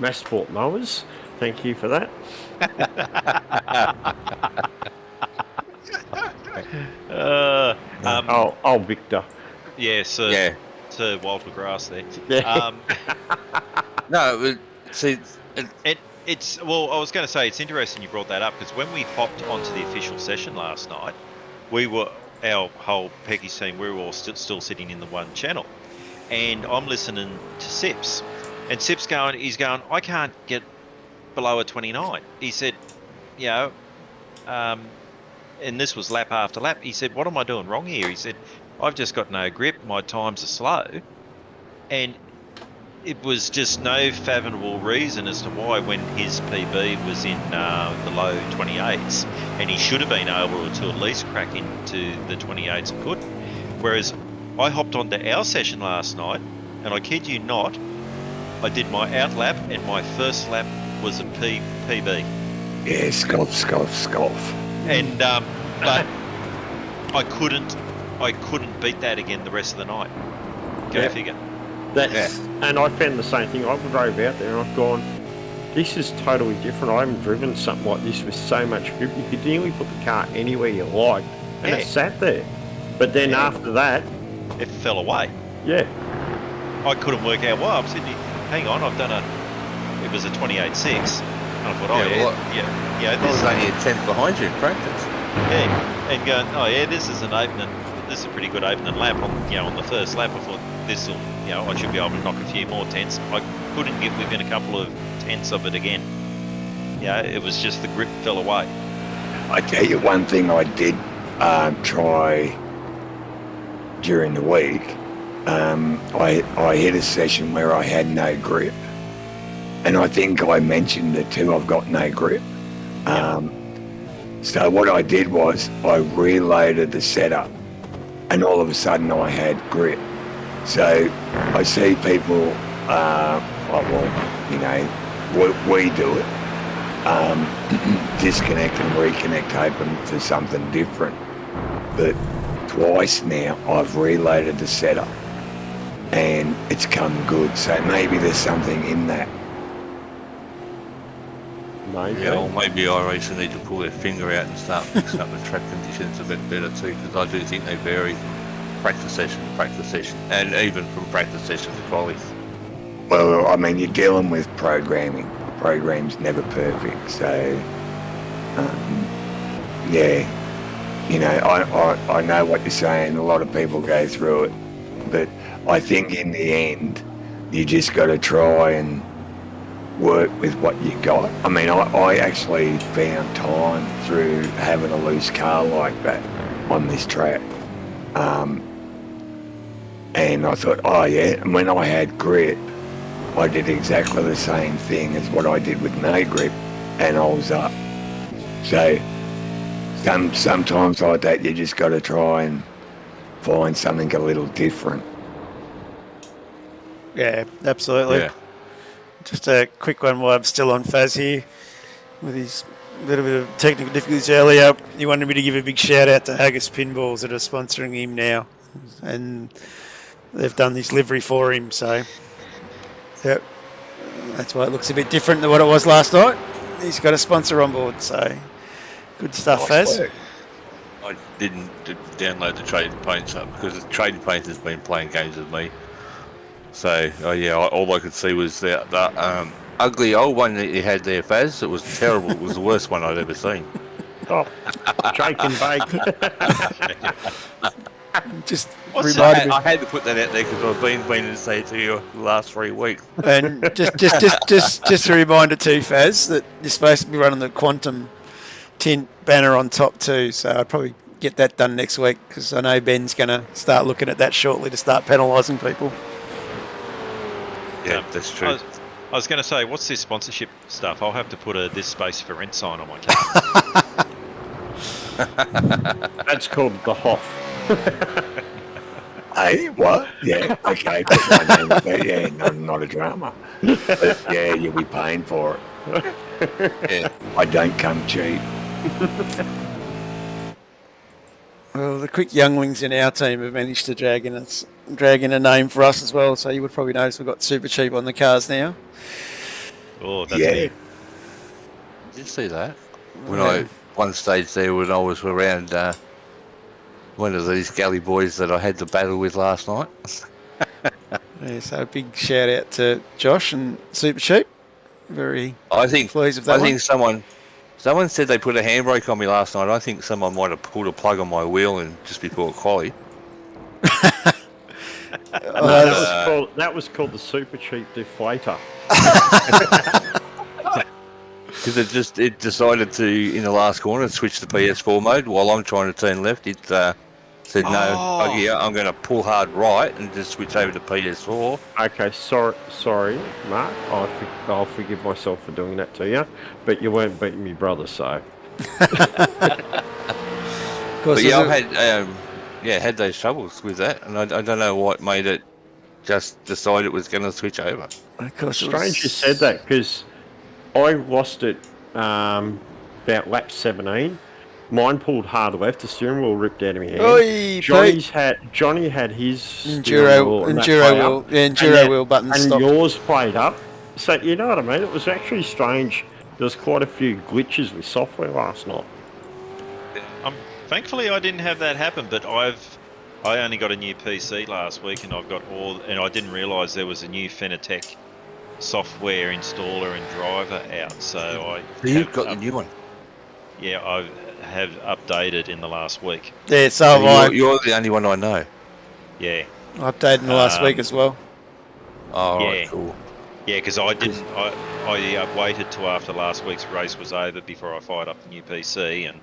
Massport Mowers. Thank you for that. Oh, Victor. Yeah, Sir, Yeah. Sir Walter Grass there. Yeah. No, see, It's well, I was going to say it's interesting you brought that up because when we hopped onto the official session last night, our whole Peggy's team, we were all still sitting in the one channel, and I'm listening to Sips, and Sips he's going, I can't get below a 29. He said, and this was lap after lap. He said, what am I doing wrong here? He said, I've just got no grip. My times are slow, and it was just no fathomable reason as to why when his PB was in the low 28s and he should have been able to at least crack into the 28s and couldn't. Whereas I hopped onto our session last night and I kid you not, I did my out lap and my first lap was a PB. Yeah, scoff. And but I couldn't beat that again the rest of the night. Go figure. And I found the same thing. I drove out there and I've gone, this is totally different. I haven't driven something like this with so much grip. You could nearly put the car anywhere you like, and it sat there. But then after that, it fell away. Yeah. I couldn't work out why. I'm sitting here, hang on, it was a 28.6. And I thought, this is only a 10th behind you in practice. Yeah, and going, this is this is a pretty good opening lap on the first lap. I thought this will, I should be able to knock a few more tenths. I couldn't get within a couple of tenths of it again. It was just the grip fell away. I tell you one thing I did try during the week. I hit a session where I had no grip, and I think I mentioned it too. I've got no grip. So what I did was I reloaded the setup, and all of a sudden I had grip. So I see people, we do it, disconnect and reconnect, hoping for something different. But twice now I've reloaded the setup, and it's come good. So maybe there's something in that. Maybe. Yeah, or maybe I need to pull their finger out and start mixing up the track conditions a bit better too, because I do think they vary from practice session to practice session, and even from practice session to quali. Well, I mean, you're dealing with programming. Program's never perfect, so I know what you're saying. A lot of people go through it, but I think in the end, you just got to try and work with what you got. I mean, I actually found time through having a loose car like that on this track. And I thought, and when I had grip, I did exactly the same thing as what I did with no grip, and I was up. So sometimes like that, you just got to try and find something a little different. Yeah, absolutely. Yeah. Just a quick one while I'm still on Faz here with his little bit of technical difficulties earlier. He wanted me to give a big shout out to Haggis Pinballs that are sponsoring him now, and they've done this livery for him. So, yep, that's why it looks a bit different than what it was last night. He's got a sponsor on board, so good stuff, Faz. I didn't download the Trading Paints up because the Trading Paints has been playing games with me. So, all I could see was that ugly old one that you had there, Faz. It was terrible. It was the worst one I'd ever seen. Oh, shake and bake. Just reminded me. I had to put that out there because I've been to say it to you the last 3 weeks. And just a reminder too, Faz, that you're supposed to be running the Quantum tint banner on top too. So I'd probably get that done next week because I know Ben's going to start looking at that shortly to start penalising people. Yeah, that's true. I was going to say, what's this sponsorship stuff? I'll have to put a "this space for rent" sign on my car. That's called the Hoff. Hey, what? Yeah, okay, put my name up there. Yeah, no, not a drama. But yeah, you'll be paying for it. Yeah. I don't come cheap. Well, the quick younglings in our team have managed to drag in a name for us as well. So you would probably notice we've got Super Cheap on the cars now. Oh, that's Yeah. me. Did see that? When I one stage there when I was around one of these galley boys that I had to battle with last night. Yeah, so a big shout out to Josh and Super Cheap. Very I think pleased with that one. someone said they put a handbrake on me last night. I think someone might have pulled a plug on my wheel and just before quali. That was called the Super Cheap Deflator. Because it decided to in the last corner switch to PS4 mode while I'm trying to turn left. It said no, I'm going to pull hard right and just switch over to PS4. Okay, sorry, Mark. I'll forgive myself for doing that to you, but you weren't beating me brother, so. But yeah, I've had those troubles with that, and I don't know what made it just decide it was going to switch over. Of course, Strange you said that because I lost it about lap 17. Mine pulled hard left, the steering wheel ripped out of my hand. Oi, Johnny had his enduro wheel buttons and stopped. yours played up. So you know what I mean? It was actually strange. There was quite a few glitches with software last night. Thankfully, I didn't have that happen, but I only got a new PC last week, and and I didn't realise there was a new Fenatech software installer and driver out. So you've got the new one. Yeah, I have updated in the last week. Yeah, so have I. You're the only one I know. Yeah. I updated in the last week as well. Oh, yeah. Right, cool. Yeah, because I didn't. I waited till after last week's race was over before I fired up the new PC and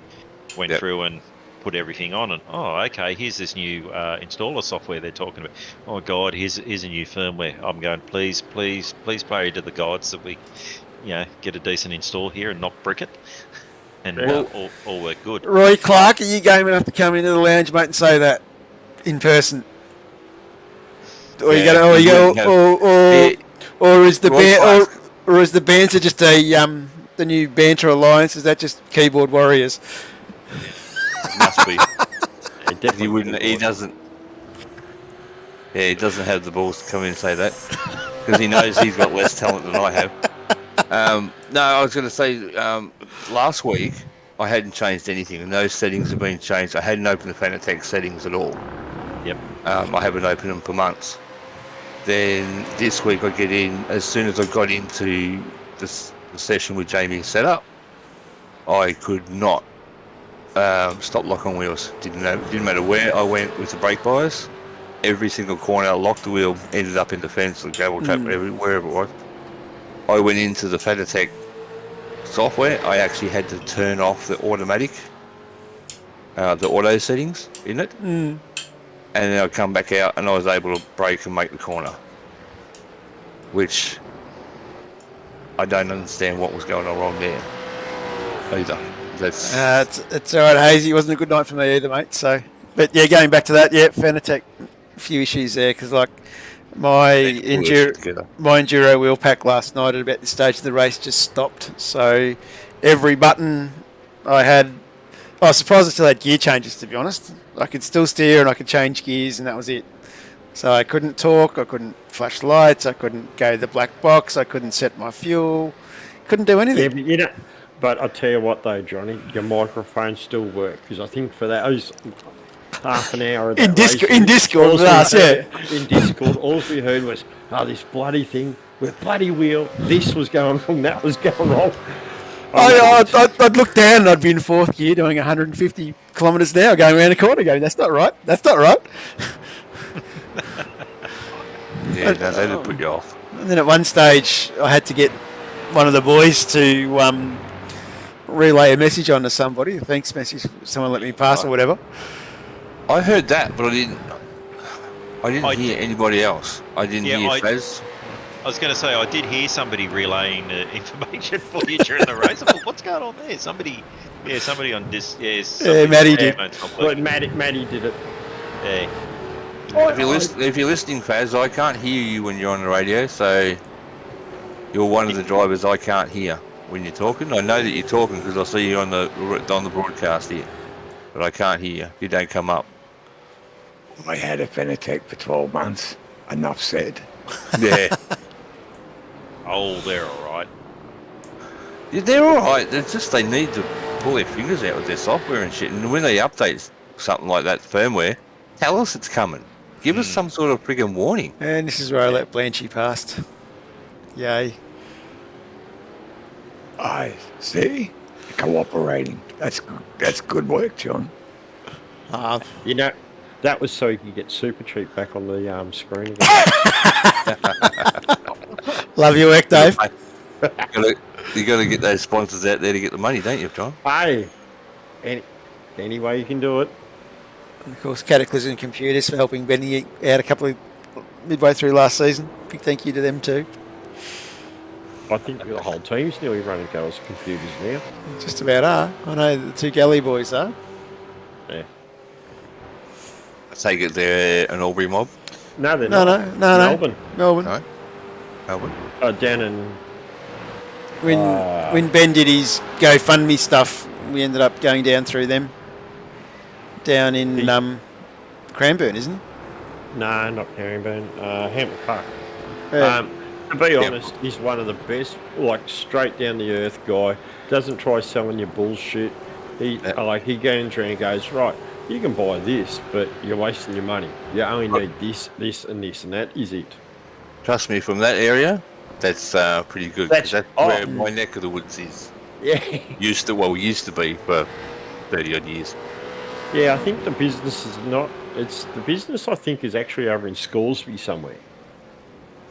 went through and put everything on. And okay, here's this new installer software they're talking about. Oh God, here's a new firmware. I'm going, please pray to the gods that we, get a decent install here and not brick it. And all work good. Roy Clark, are you game enough to come into the lounge, mate, and say that in person? Or is the or is the banter just the new banter alliance? Is that just keyboard warriors? It must be. He wouldn't. He doesn't. Yeah, he doesn't have the balls to come in and say that because he knows he's got less talent than I have. No, I was going to say last week I hadn't changed anything, and those settings have been changed. I hadn't opened the Fanatec settings at all. Yep. I haven't opened them for months. Then this week I get in as soon as I got into the session with Jamie's setup. I could not stop lock on wheels. Didn't matter where I went with the brake bias. Every single corner, I locked the wheel, ended up in the fence, the gravel trap, wherever it was. I went into the Fanatec software. I actually had to turn off the automatic, the auto settings in it. And then I come back out and I was able to brake and make the corner. Which I don't understand what was going on wrong there either. It's all right, Hazy. It wasn't a good night for me either, mate. So, but yeah, going back to that, Fanatec, a few issues there because like my enduro wheel pack last night at about this stage of the race just stopped. So every button I had, I was surprised I still had gear changes, to be honest. I could still steer and I could change gears and that was it. So I couldn't talk, I couldn't flash lights, I couldn't go to the black box, I couldn't set my fuel, couldn't do anything. Yeah, but I tell you what though, Johnny, your microphone still worked because I think for that was half an hour of that in Discord with us, in Discord, all we heard was, this bloody thing with bloody wheel, this was going wrong, that was going wrong. I'd look down and I'd be in fourth gear doing 150 kilometres an hour going around a corner going, that's not right. Yeah, that'd put you off. And then at one stage I had to get one of the boys to relay a message on to somebody, a thanks message, someone let me pass or whatever. I heard that, but I didn't hear anybody else. I didn't hear Faz. I was going to say, I did hear somebody relaying information for you during the race. I thought, what's going on there? Somebody on this. Matty did. Well, Matty did it. Yeah. If you're listening, Faz, I can't hear you when you're on the radio, so you're one of the drivers I can't hear when you're talking. I know that you're talking because I see you on the broadcast here, but I can't hear you. You don't come up. I had a Fenatech for 12 months. Enough said. Yeah. Oh, they're all right. Yeah, they're all right. It's just they need to pull their fingers out with their software and shit. And when they update something like that firmware, tell us it's coming. Give us some sort of friggin' warning. And this is where I let Blanchy past. Yay. I see. Cooperating. That's good work, John. You know, that was so you could get Super Cheap back on the screen again. Love your work, Dave. You got to get those sponsors out there to get the money, don't you, John? Hey, any way you can do it. And of course, Cataclysm Computers for helping Benny out a couple of midway through last season. Big thank you to them too. I think the whole team's nearly running Gallus computers now. Just about are. I know the two Galley boys are. Yeah. I take it they're an Albury mob. No, they're No, not. no. Melbourne. Melbourne. No. Melbourne. Down in... When Ben did his GoFundMe stuff, we ended up going down through them. Down in Cranbourne, isn't it? No, not Herringburn. Hampton Park. Yeah. To be honest, he's one of the best, like, straight down the earth guy. Doesn't try selling you bullshit. He goes around and goes, right, you can buy this, but you're wasting your money. You only need this, this, and this, and that is it. Trust me, from that area, that's pretty good. That's where my neck of the woods is. Yeah. Used to be for 30 odd years. Yeah, I think the business is not. It's the business. I think is actually over in Scoresby somewhere.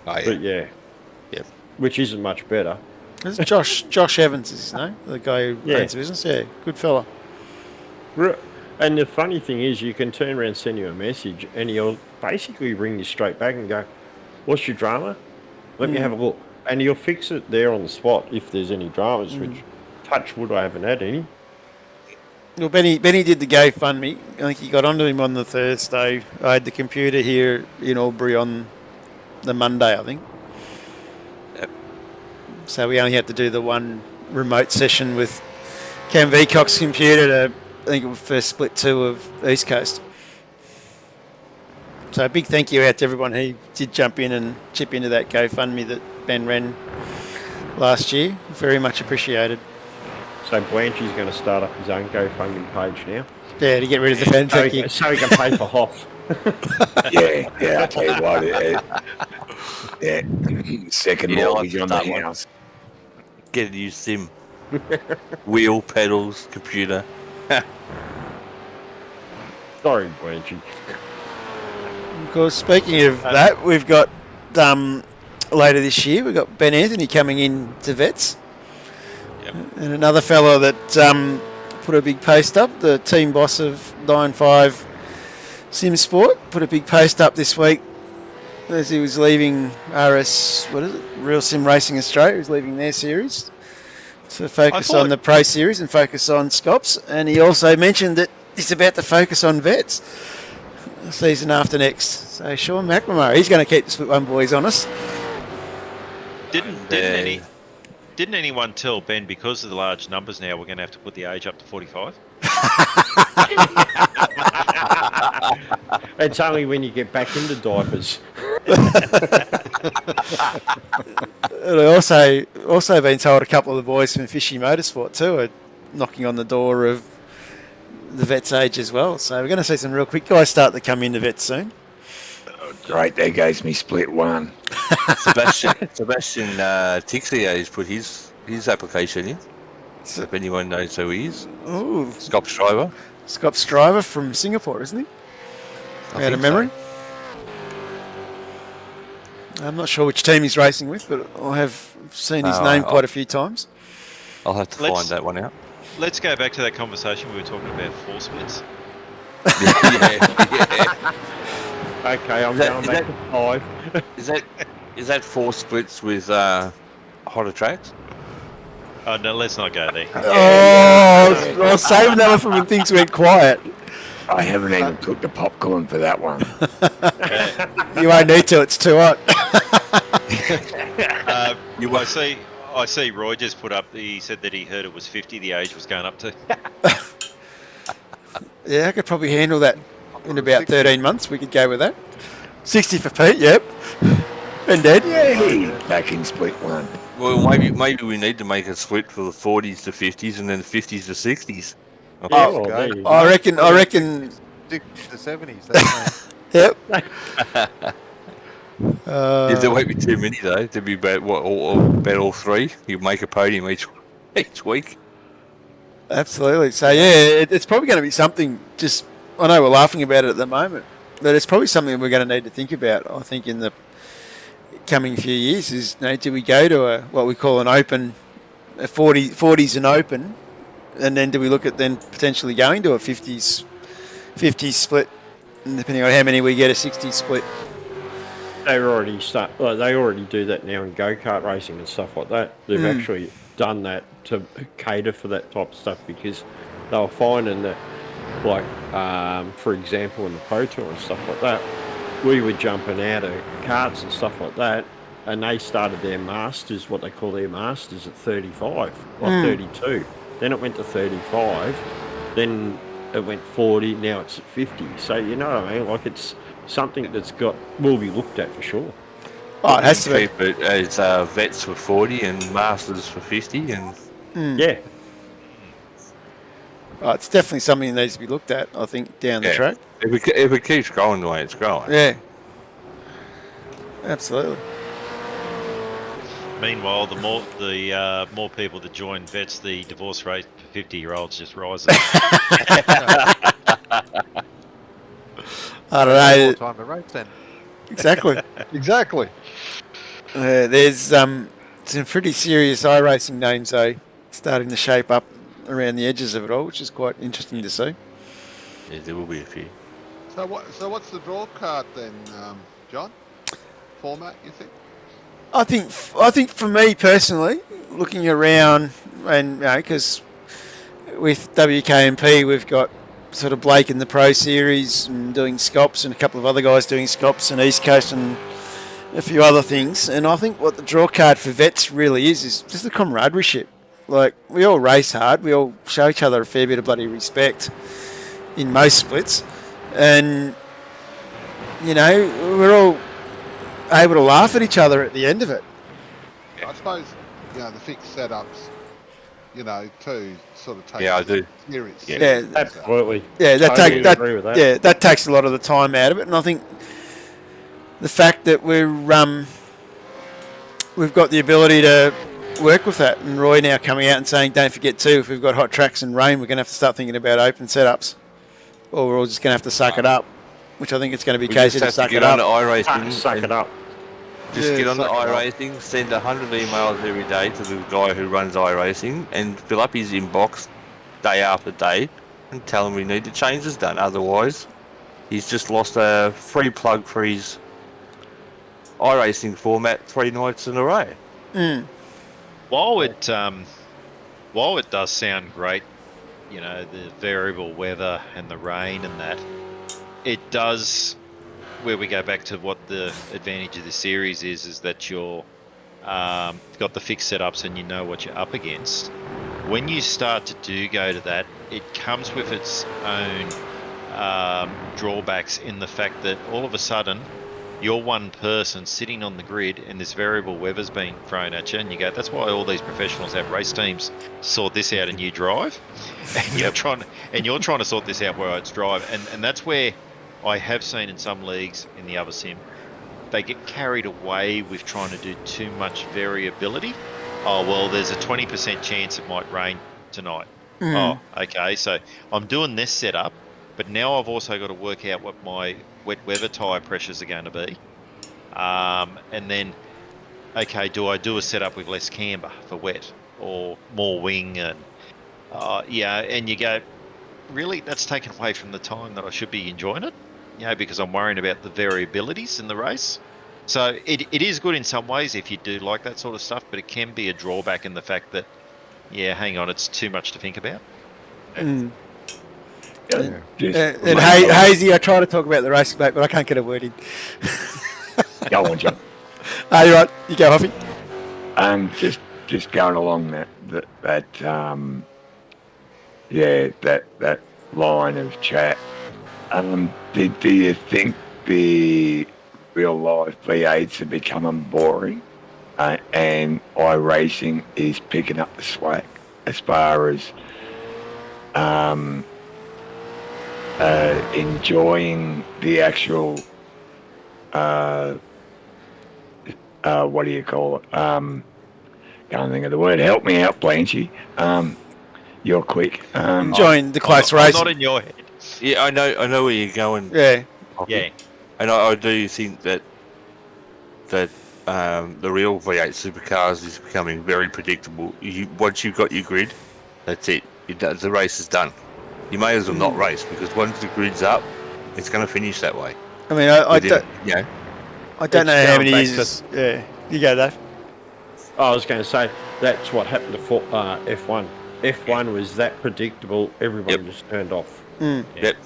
Oh yeah. But yeah, which isn't much better. It's Josh Evans is his name, the guy who owns the business. Yeah, good fella. And the funny thing is, you can turn around and send you a message, and he'll basically ring you straight back and go, "What's your drama? Let me have a look." And he'll fix it there on the spot if there's any dramas. Which, touch wood, I haven't had any. Well, Benny did the GoFundMe. I think he got onto him on the Thursday. I had the computer here in Albury on the Monday, I think. Yep. So we only had to do the one remote session with Cam Veacock's computer to, I think it was first split 2 of East Coast. So a big thank you out to everyone who did jump in and chip into that GoFundMe that Ben ran last year. Very much appreciated. So Blanchy's going to start up his own GoFundMe page now. Yeah, to get rid of the fan tracking. So he can pay for Hoff. Yeah, I'll tell you what. Second mortgage on the house. Get a new sim. Wheel, pedals, computer. Sorry, Blanchy. Of course, speaking of that, we've got later this year, we've got Ben Anthony coming in to Vets. Yep. And another fellow that put a big post up, the team boss of 9.5 Sim Sport, put a big post up this week as he was leaving Real Sim Racing Australia. He was leaving their series to focus on the Pro Series and focus on Scops. And he also mentioned that he's about to focus on Vets the season after next. So Sean McNamara, he's going to keep the Split 1 boys honest. Didn't anyone tell Ben because of the large numbers now we're going to have to put the age up to 45? It's only when you get back into diapers. And I also been told a couple of the boys from Fishy Motorsport too are knocking on the door of the Vets age as well. So we're going to see some real quick guys start to come into Vets soon. Right, there goes me Split 1. Sebastian Tixia has put his application in. So if anyone knows who he is. Ooh. Scops driver. Scops driver from Singapore, isn't he? Out of memory. So. I'm not sure which team he's racing with, but I have seen his name quite a few times. I'll have to find that one out. Let's go back to that conversation we were talking about 4 splits. yeah. Okay, I'm going back to 5. Is that Is that 4 splits with hotter tracks? Oh no, let's not go there. I was saving that one for when things went quiet. I haven't even cooked the popcorn for that one. You won't need to. It's too hot. I see. Roy just put up. He said that he heard it was 50. The age was going up to. Yeah, I could probably handle that in about 13 months. We could go with that. 60 for Pete. Yep. And Dad. Yay! Back in split one. Well, maybe we need to make a split for the 40s to 50s and then 50s to 60s. Oh, there you go. I reckon. 60s to 70s. That's Yep. Yeah, there won't be too many though. There'd be about all 3. You make a podium each week. Absolutely. So yeah, it's probably going to be something. Just I know we're laughing about it at the moment, but it's probably something we're going to need to think about. I think in the coming few years is, do we go to what we call an open, a 40s and open, and then do we look at then potentially going to a 50s split, and depending on how many we get, a 60s split. They already they already do that now in go-kart racing and stuff like that. They've actually done that to cater for that type of stuff because they were finding that, like, for example, in the Pro Tour and stuff like that, we were jumping out of karts and stuff like that, and they started their masters, what they call their masters, at 35, like 32. Then it went to 35, then it went 40, now it's at 50. So, you know what I mean? Like, it's something that's will be looked at for sure. Oh, it has to be. Keep it as vets for 40 and masters for 50, and Yeah. Oh, it's definitely something that needs to be looked at, I think, down the track. if it keeps going the way it's going. Yeah. Absolutely. Meanwhile, the more people that join vets, the divorce rate for 50-year-olds just rises. I don't know. more time to race then. Exactly. Exactly. There's some pretty serious iRacing names though starting to shape up around the edges of it all, which is quite interesting to see. Yeah, there will be a few. So what's the draw card then, John? Format, you think? I think for me personally, looking around, and because with WK&P we've got sort of Blake in the Pro Series and doing Scops, and a couple of other guys doing Scops and East Coast and a few other things. And I think what the draw card for vets really is just the camaraderie. Like, we all race hard, we all show each other a fair bit of bloody respect in most splits, and we're all able to laugh at each other at the end of it. I suppose the fixed setups, too, sort of take. Yeah, I do. Serious. Yeah, Absolutely. Yeah, Totally agree with that. Yeah, that takes a lot of the time out of it, and I think the fact that we've got the ability to work with that, and Roy now coming out and saying, don't forget too, if we've got hot tracks and rain, we're going to have to start thinking about open setups, or we're all just going to have to suck it up, which I think it's going to be case of suck it up. Suck it up. Just get on the iRacing, send 100 emails every day to the guy who runs iRacing, and fill up his inbox day after day, and tell him we need to change this done. Otherwise, he's just lost a free plug for his iRacing format 3 nights in a row. While it does sound great, the variable weather and the rain and that, it does. Where we go back to what the advantage of the series is that you're got the fixed setups and you know what you're up against. When you start to go to that, it comes with its own drawbacks in the fact that all of a sudden you're one person sitting on the grid and this variable weather's being thrown at you, and you go, that's why all these professionals have race teams sort this out and you drive, and you're trying to sort this out where it's drive, and that's where I have seen in some leagues in the other sim, they get carried away with trying to do too much variability. Oh, well, there's a 20% chance it might rain tonight. Oh, okay, so I'm doing this setup, but now I've also got to work out what my wet weather tyre pressures are going to be. And then, okay, do I do a setup with less camber for wet or more wing? And and you go, really, that's taken away from the time that I should be enjoying it, because I'm worrying about the variabilities in the race. So it is good in some ways if you do like that sort of stuff, but it can be a drawback in the fact that, yeah, hang on, it's too much to think about. Mm. Just And Hazy, I try to talk about the racing, mate, but I can't get a word in. go on, John. You're right. You go, Huffy. Just going along that line of chat. Do you think the real life V8s are becoming boring, and iRacing is picking up the slack as far as enjoying the actual what do you call it? Can't think of the word. Help me out, Blanchy. You're quick. Enjoying the close I'm racing. not in your head. Yeah, I know where you're going. Yeah. Yeah. And I do think that the real V8 supercars is becoming very predictable. Once you've got your grid, that's it. The race is done. You may as well not race, because once the grid's up, it's going to finish that way. I mean, I don't know how many going years. Yeah. You go, Dave. I was going to say that's what happened to F1. F1 was that predictable. Everybody just turned off. Yep.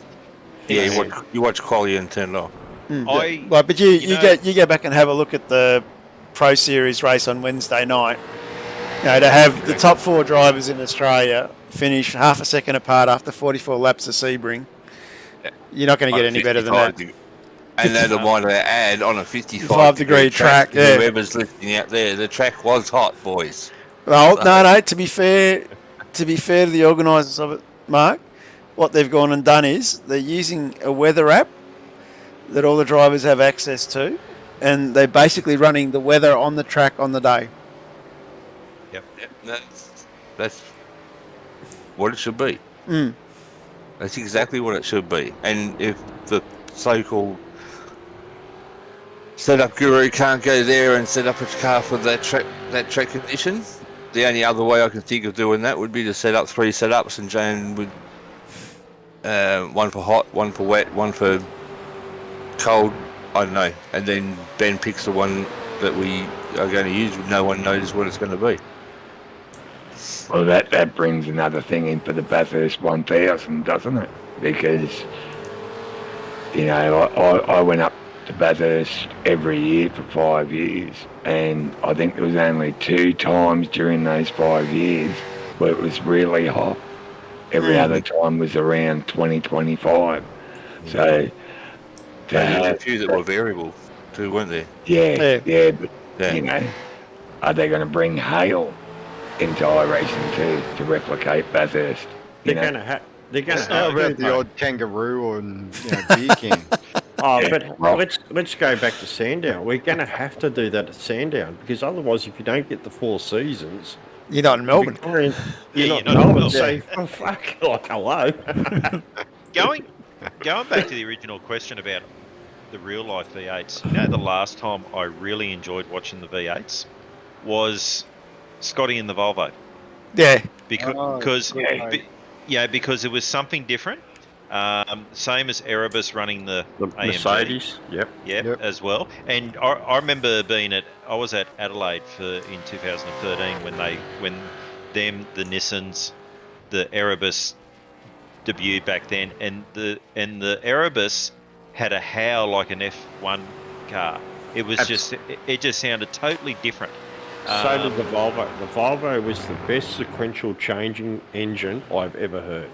Yeah, you watch quality and turn it off. But you go back and have a look at the Pro Series race on Wednesday night. You know, to have the top 4 drivers in Australia finish half a second apart after 44 laps of Sebring, you're not going to get any better than that. And then the one to add on a 55-degree track. Yeah. Whoever's listening out there, the track was hot, boys. Well, no. To be fair to the organisers of it, Mark, what they've gone and done is they're using a weather app that all the drivers have access to, and they're basically running the weather on the track on the day. Yep. That's what it should be. That's exactly what it should be. And if the so-called setup guru can't go there and set up a car for that track condition, the only other way I can think of doing that would be to set up 3 setups, and Jane would one for hot, one for wet, one for cold, I don't know, and then Ben picks the one that we are going to use. No one knows what it's going to be. Well, that brings another thing in for the Bathurst 1000, doesn't it? Because, you know, I went up to Bathurst every year for 5 years, and I think there was only 2 times during those 5 years where it was really hot. Every other time was around 20-25. So There were a few that were variable too, weren't there? Yeah, but you know, are they going to bring hail into iRacing to replicate Bathurst? They're going to have. How about the odd kangaroo and beer can? But let's go back to Sandown. We're going to have to do that at Sandown, because otherwise, if you don't get the 4 seasons, you're not in Melbourne. You're not in Melbourne. So, fuck, like, hello. Going back to the original question about the real life V8s, you know, the last time I really enjoyed watching the V8s was Scotty in the Volvo. Yeah. Because it was something different. Same as Erebus running the AMG. Mercedes. Yep, as well. And I remember I was at Adelaide in 2013 when the Nissans, the Erebus debuted back then, and the Erebus had a howl like an F1 car. It was it just sounded totally different. So did the Volvo. The Volvo was the best sequential changing engine I've ever heard.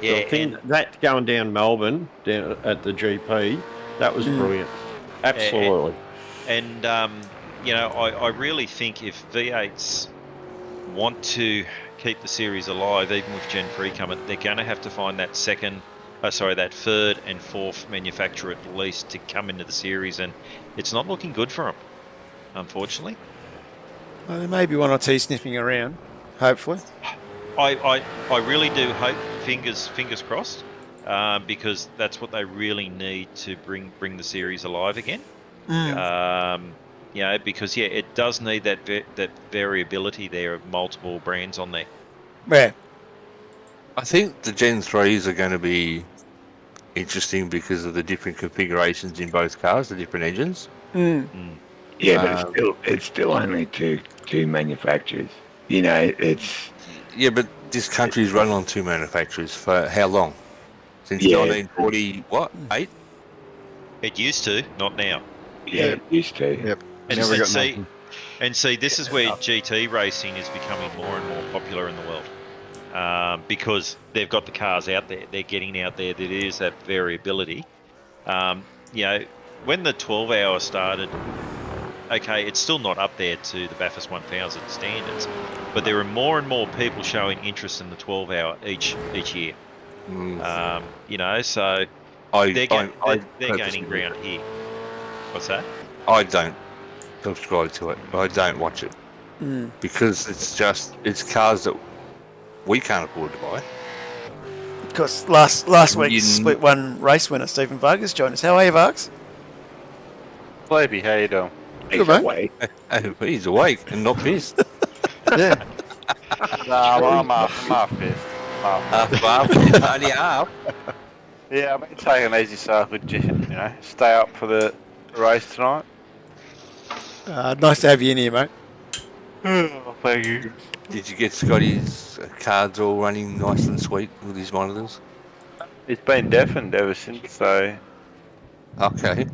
Yeah, that going down Melbourne, down at the GP, that was brilliant. Absolutely. And you know, I really think if V8s want to keep the series alive, even with Gen 3 coming, they're going to have to find that that third and fourth manufacturer at least to come into the series, and it's not looking good for them, unfortunately. Well, there may be 1 or 2 sniffing around, hopefully. I really do hope, fingers crossed, because that's what they really need to bring the series alive again. You know, because it does need that variability there of multiple brands on there. Yeah. I think the Gen 3s are going to be interesting because of the different configurations in both cars, the different engines. Yeah, but it's still only two manufacturers. You know, it's Yeah, but this country's run on 2 manufacturers for how long? Since Yeah. 1940, what? 8? It used to, not now. yeah, it used to. Yep. And, Never and got see, nothing. and see, this is where GT racing is becoming more and more popular in the world, because they've got the cars out there. They're getting out there. There is that variability. You know, when the 12-hour started, okay, it's still not up there to the Bathurst 1000 standards, but there are more and more people showing interest in the 12-hour each year. You know, so they're gaining ground here. What's that? I don't subscribe to it. I don't watch it because it's cars that we can't afford to buy. Because last week's Split 1 race winner, Stephen Vargas, joined us. How are you, Vargas? Flavey, how you doing? Good, mate. He's awake and not pissed. Yeah. I'm half pissed. Only half. Yeah, I've been taking it easy so I could just, stay up for the race tonight. Nice to have you in here, mate. Oh, thank you. Did you get Scotty's cards all running nice and sweet with his monitors? It's been deafened ever since, so... Okay.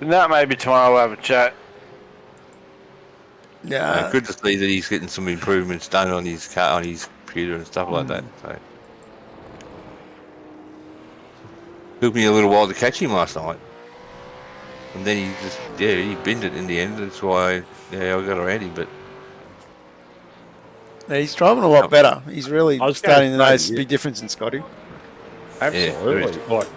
No, maybe tomorrow we'll have a chat. Yeah. Good to see that he's getting some improvements done on his car, on his computer and stuff like that. So. Took me a little while to catch him last night. And then he just, he binned it in the end. That's why, I got around him. But Yeah, he's driving a lot better. He's really I was starting to gonna notice say, a big difference in Scotty. Absolutely. Yeah, Like,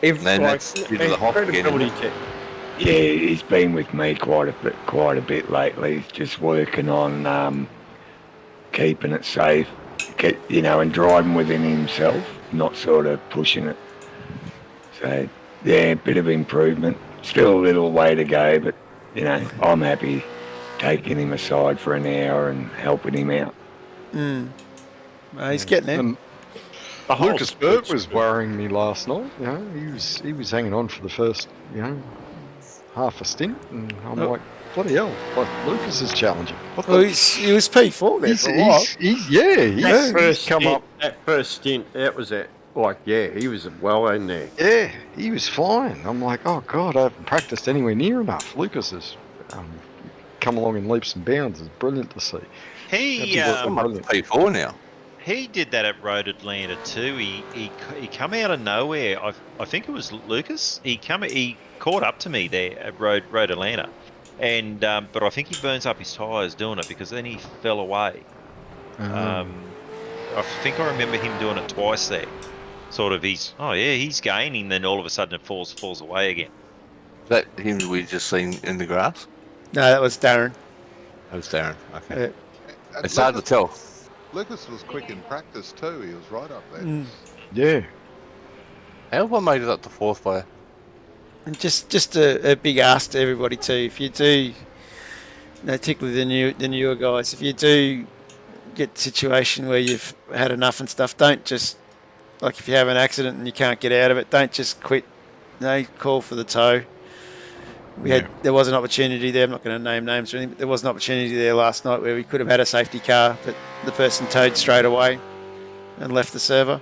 if then like, that's due to the hop again, credibility isn't it? Yeah, he's been with me quite a bit lately. He's just working on keeping it safe, and driving within himself, not sort of pushing it. So yeah, a bit of improvement. Still a little way to go, but I'm happy taking him aside for an hour and helping him out. He's getting there. Lucas Burt was worrying me last night. He was hanging on for the first, half a stint, and I'm like, bloody hell, like Lucas is challenging. Well, he was P4 there for a while. He's come up. That first stint, that was it. Like, he was well in there. Yeah, he was flying. I'm like, oh god, I haven't practiced anywhere near enough. Lucas has come along in leaps and bounds. It's brilliant to see. He P4 now. he did that at Road Atlanta too. He come out of nowhere. I think it was Lucas. He caught up to me there at Road Atlanta, and but I think he burns up his tyres doing it because then he fell away. I think I remember him doing it twice there. Sort of he's gaining, then all of a sudden it falls away again. Is that him we just seen in the grass? No, that was Darren. That was Darren. Okay. Yeah. It's hard to tell. Lucas was quick in practice too. He was right up there. Yeah. How have I made it up to fourth player? And just a big ask to everybody too. If you do, particularly the newer guys, if you do get the situation where you've had enough and stuff, don't just, like if you have an accident and you can't get out of it, don't just quit. Call for the tow. There was an opportunity there. I'm not going to name names or anything, but there was an opportunity there last night where we could have had a safety car, but the person towed straight away and left the server.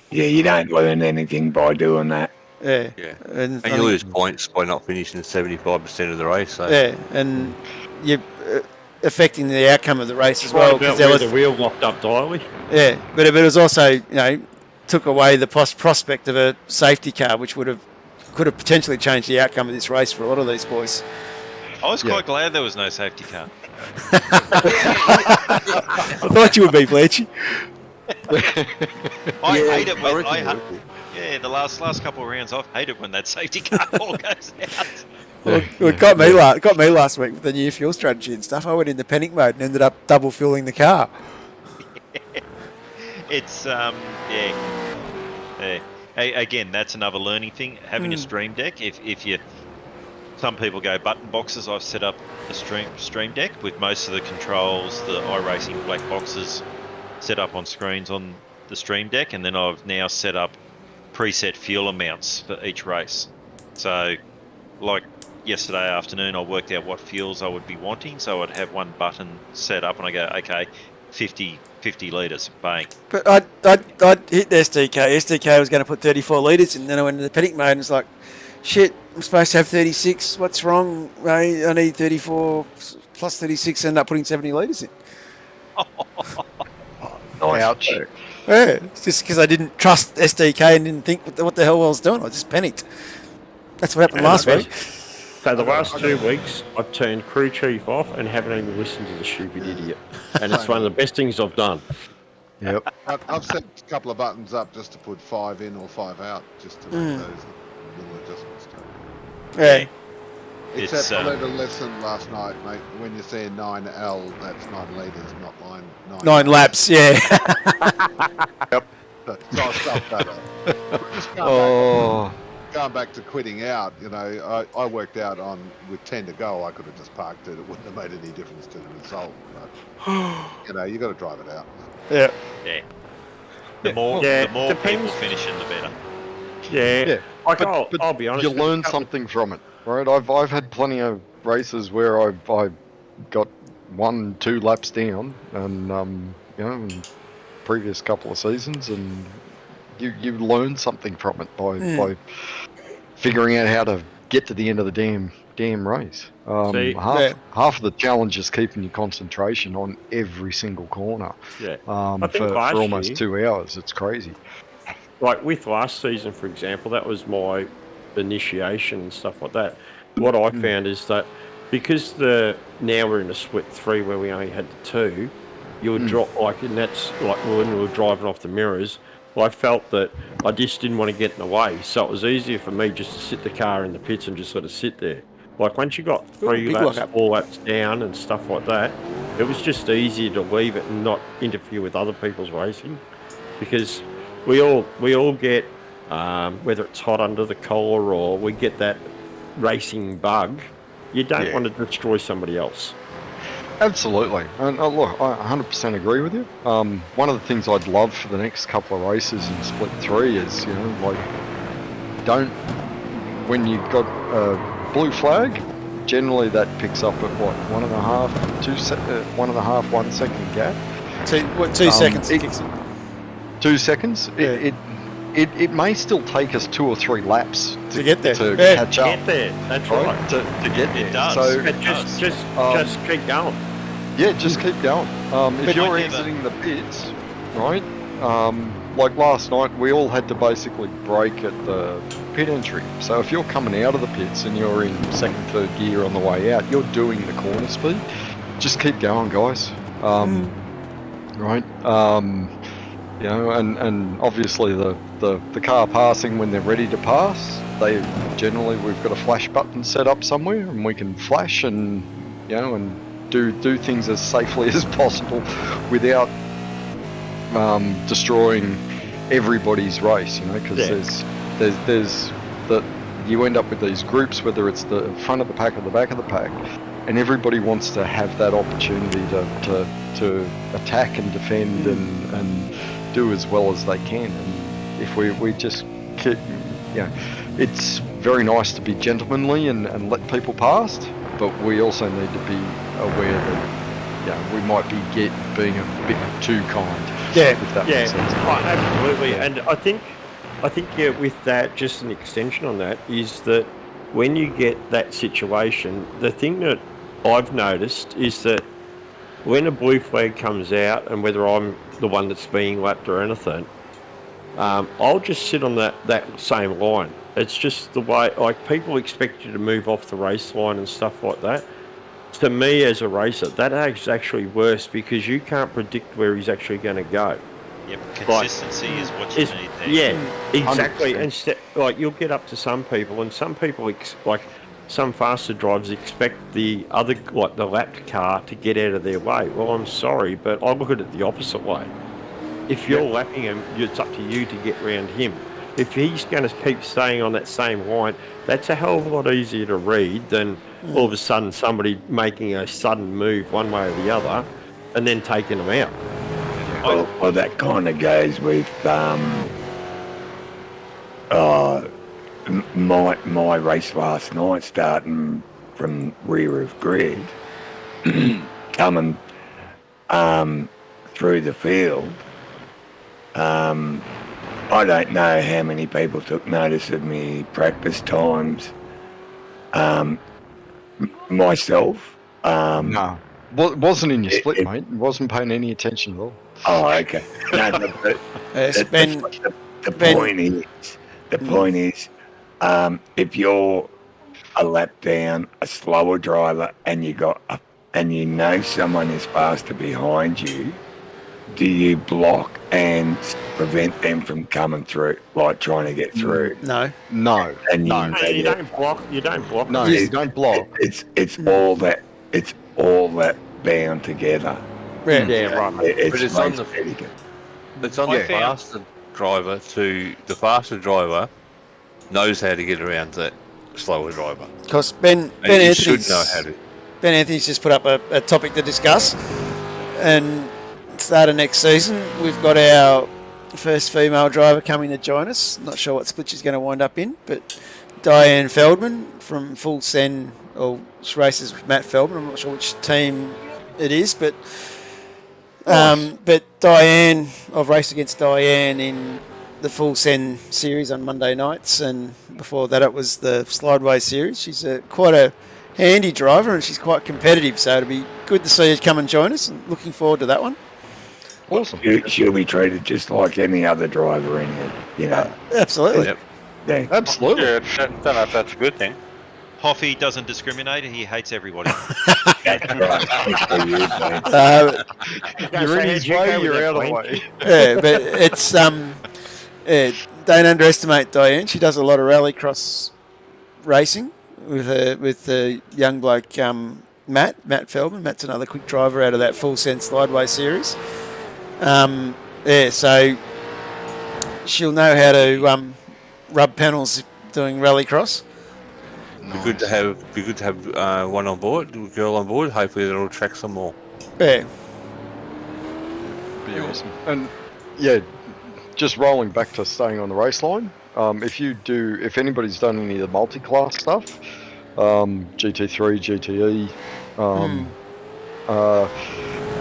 Yeah, you don't learn anything by doing that. Yeah. And you lose points by not finishing 75% of the race. So. Yeah, and you're affecting the outcome of the race as Well, well. about There where was, the wheel locked up tightly. yeah, but it was also, took away the prospect of a safety car, which could have potentially changed the outcome of this race for a lot of these boys. I was quite glad there was no safety car. I thought you would be, Bleachy. I hate it when the last couple of rounds I've hated when that safety car all goes out. Well, it got me last week with the new fuel strategy and stuff. I went into panic mode and ended up double fueling the car. It's again, that's another learning thing. Having a stream deck. If you, some people go button boxes. I've set up a stream deck with most of the controls, the iRacing black boxes, set up on screens on the stream deck, and then I've now set up preset fuel amounts for each race. So, like yesterday afternoon, I worked out what fuels I would be wanting. So I'd have one button set up, and I go, okay, 50 litres, bang. But I'd hit the SDK. SDK was going to put 34 litres in. Then I went into the panic mode and it's like, shit, I'm supposed to have 36. What's wrong? I need 34 plus 36. End up putting 70 litres in. Ouch. Yeah, it's just because I didn't trust SDK and didn't think what the hell I was doing. I just panicked. That's what happened last week. So the last 2 weeks, I've turned crew chief off and haven't even listened to the stupid idiot. And it's one of the best things I've done. Yep. I've set a couple of buttons up just to put 5 in or 5 out, just to make those little adjustments to it. Yeah. Except I learned a lesson last night, mate. When you're saying 9L, that's 9 litres, not 9 9 laps, yeah. So I stopped that up. Just going back to quitting out, you know, I worked out on with 10 to go, I could have just parked it. It wouldn't have made any difference to the result. But, you know, you got to drive it out. Yeah. Yeah. The more people finishing, the better. Yeah. Like, but I'll be honest. You learn something from it, right? I've had plenty of races where I got 1-2 laps down, and you know, in previous couple of seasons, and you learn something from it by figuring out how to get to the end of the damn race. Half of the challenge is keeping your concentration on every single corner. Yeah. For almost 2 hours. It's crazy. Like with last season, for example, that was my initiation and stuff like that. What I found is that because now we're in a split 3 where we only had the 2, you would drop and that's like when we were driving off the mirrors. I felt that I just didn't want to get in the way, so it was easier for me just to sit the car in the pits and just sort of sit there. Like once you got 3 laps, 4 laps down and stuff like that, it was just easier to leave it and not interfere with other people's racing, because we all get whether it's hot under the collar or we get that racing bug. You don't want to destroy somebody else. Absolutely, and look, I 100% agree with you. One of the things I'd love for the next couple of races in Split 3 is, you know, like, when you've got a blue flag, generally that picks up at what, 1.5, 1 second gap. 2 seconds it kicks in. 2 seconds. Yeah. It may still take us 2 or 3 laps to get there, to catch up. Get there. That's right. To get there. It does. So just keep going. Yeah, just keep going. If you're exiting the pits, right? Like last night, we all had to basically brake at the pit entry. So if you're coming out of the pits and you're in 2nd, 3rd gear on the way out, you're doing the corner speed. Just keep going, guys. Right? You know, and obviously the car passing when they're ready to pass, we've got a flash button set up somewhere, and we can flash and, you know, and do things as safely as possible without destroying everybody's race, you know, because there's you end up with these groups, whether it's the front of the pack or the back of the pack, and everybody wants to have that opportunity to attack and defend and do as well as they can. And if we just keep, you know, it's very nice to be gentlemanly and let people past, but we also need to be aware that, you know, we might be being a bit too kind. Yeah, if that makes sense. Absolutely. And I think with that, just an extension on that is that when you get that situation, the thing that I've noticed is that when a blue flag comes out, and whether I'm the one that's being lapped or anything, I'll just sit on that same line. It's just the way, like, people expect you to move off the race line and stuff like that. To me, as a racer, that is actually worse because you can't predict where he's actually going to go. Yep, consistency is what you need there. Yeah, exactly. Like, you'll get up to some people, and some people, like some faster drivers, expect the other, like the lapped car, to get out of their way. Well, I'm sorry, but I look at it the opposite way. If you're lapping him, it's up to you to get round him. If he's going to keep staying on that same line, that's a hell of a lot easier to read than all of a sudden somebody making a sudden move one way or the other and then taking them out. Well, that kind of goes with My race last night, starting from rear of grid, coming through the field. I don't know how many people took notice of me practice times. Myself. No. Wasn't in your split, mate. Wasn't paying any attention at all. Oh, okay. No, but the point is, if you're a lap down, a slower driver, and you know someone is faster behind you, do you block and prevent them from coming through, like trying to get through? No. And You don't block. You don't block. No, you don't block. It's all that bound together. Yeah, right. Mate. But it's on the faster driver to the faster driver knows how to get around that slower driver. Because Ben And he should Anthony's know how to. Ben Anthony's just put up a topic to discuss, and start of next season we've got our first female driver coming to join us. Not sure what split she's going to wind up in, but Diane Feldman from Full Send, or she races with Matt Feldman. I'm not sure which team it is, but Diane, I've raced against Diane in the Full Send series on Monday nights, and before that it was the Slideway series. She's quite a handy driver, and she's quite competitive, so it'll be good to see her come and join us, and looking forward to that one. Awesome. She'll be treated just like any other driver in here, you know. Absolutely. Yep. Yeah. Absolutely. Yeah, don't know if that's a good thing. Hoffy doesn't discriminate. He hates everybody. That's right. You're in his way, you're out of the way. Yeah, but it's don't underestimate Diane. She does a lot of rallycross racing with the young bloke Matt Feldman. Matt's another quick driver out of that Full Sense Slideway series. So she'll know how to rub panels doing rallycross. Be good to have one on board, a girl on board. Hopefully that'll attract some more. Yeah. Be awesome. And yeah, just rolling back to staying on the race line. If anybody's done any of the multi-class stuff, GT3, GTE,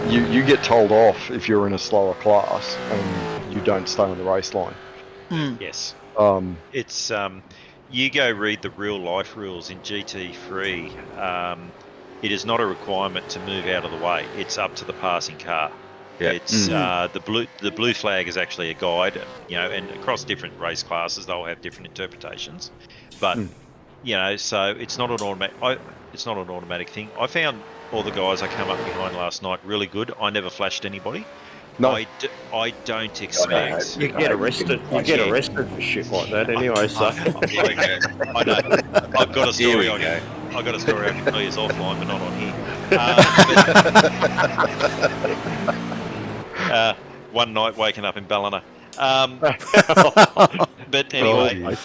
you get told off if you're in a slower class and you don't stay on the race line. Yes. It's you go read the real life rules in GT3. It is not a requirement to move out of the way. It's up to the passing car. Yeah. It's the blue flag is actually a guide, and across different race classes they'll have different interpretations. But so it's not an automatic thing. I found all the guys I came up behind last night really good. I never flashed anybody. No. I don't expect. You get arrested. You get arrested for shit like that anyway. So I know. I've got a story. I've got a story I can tell you is offline, but not on here. One night waking up in Ballina. But anyway.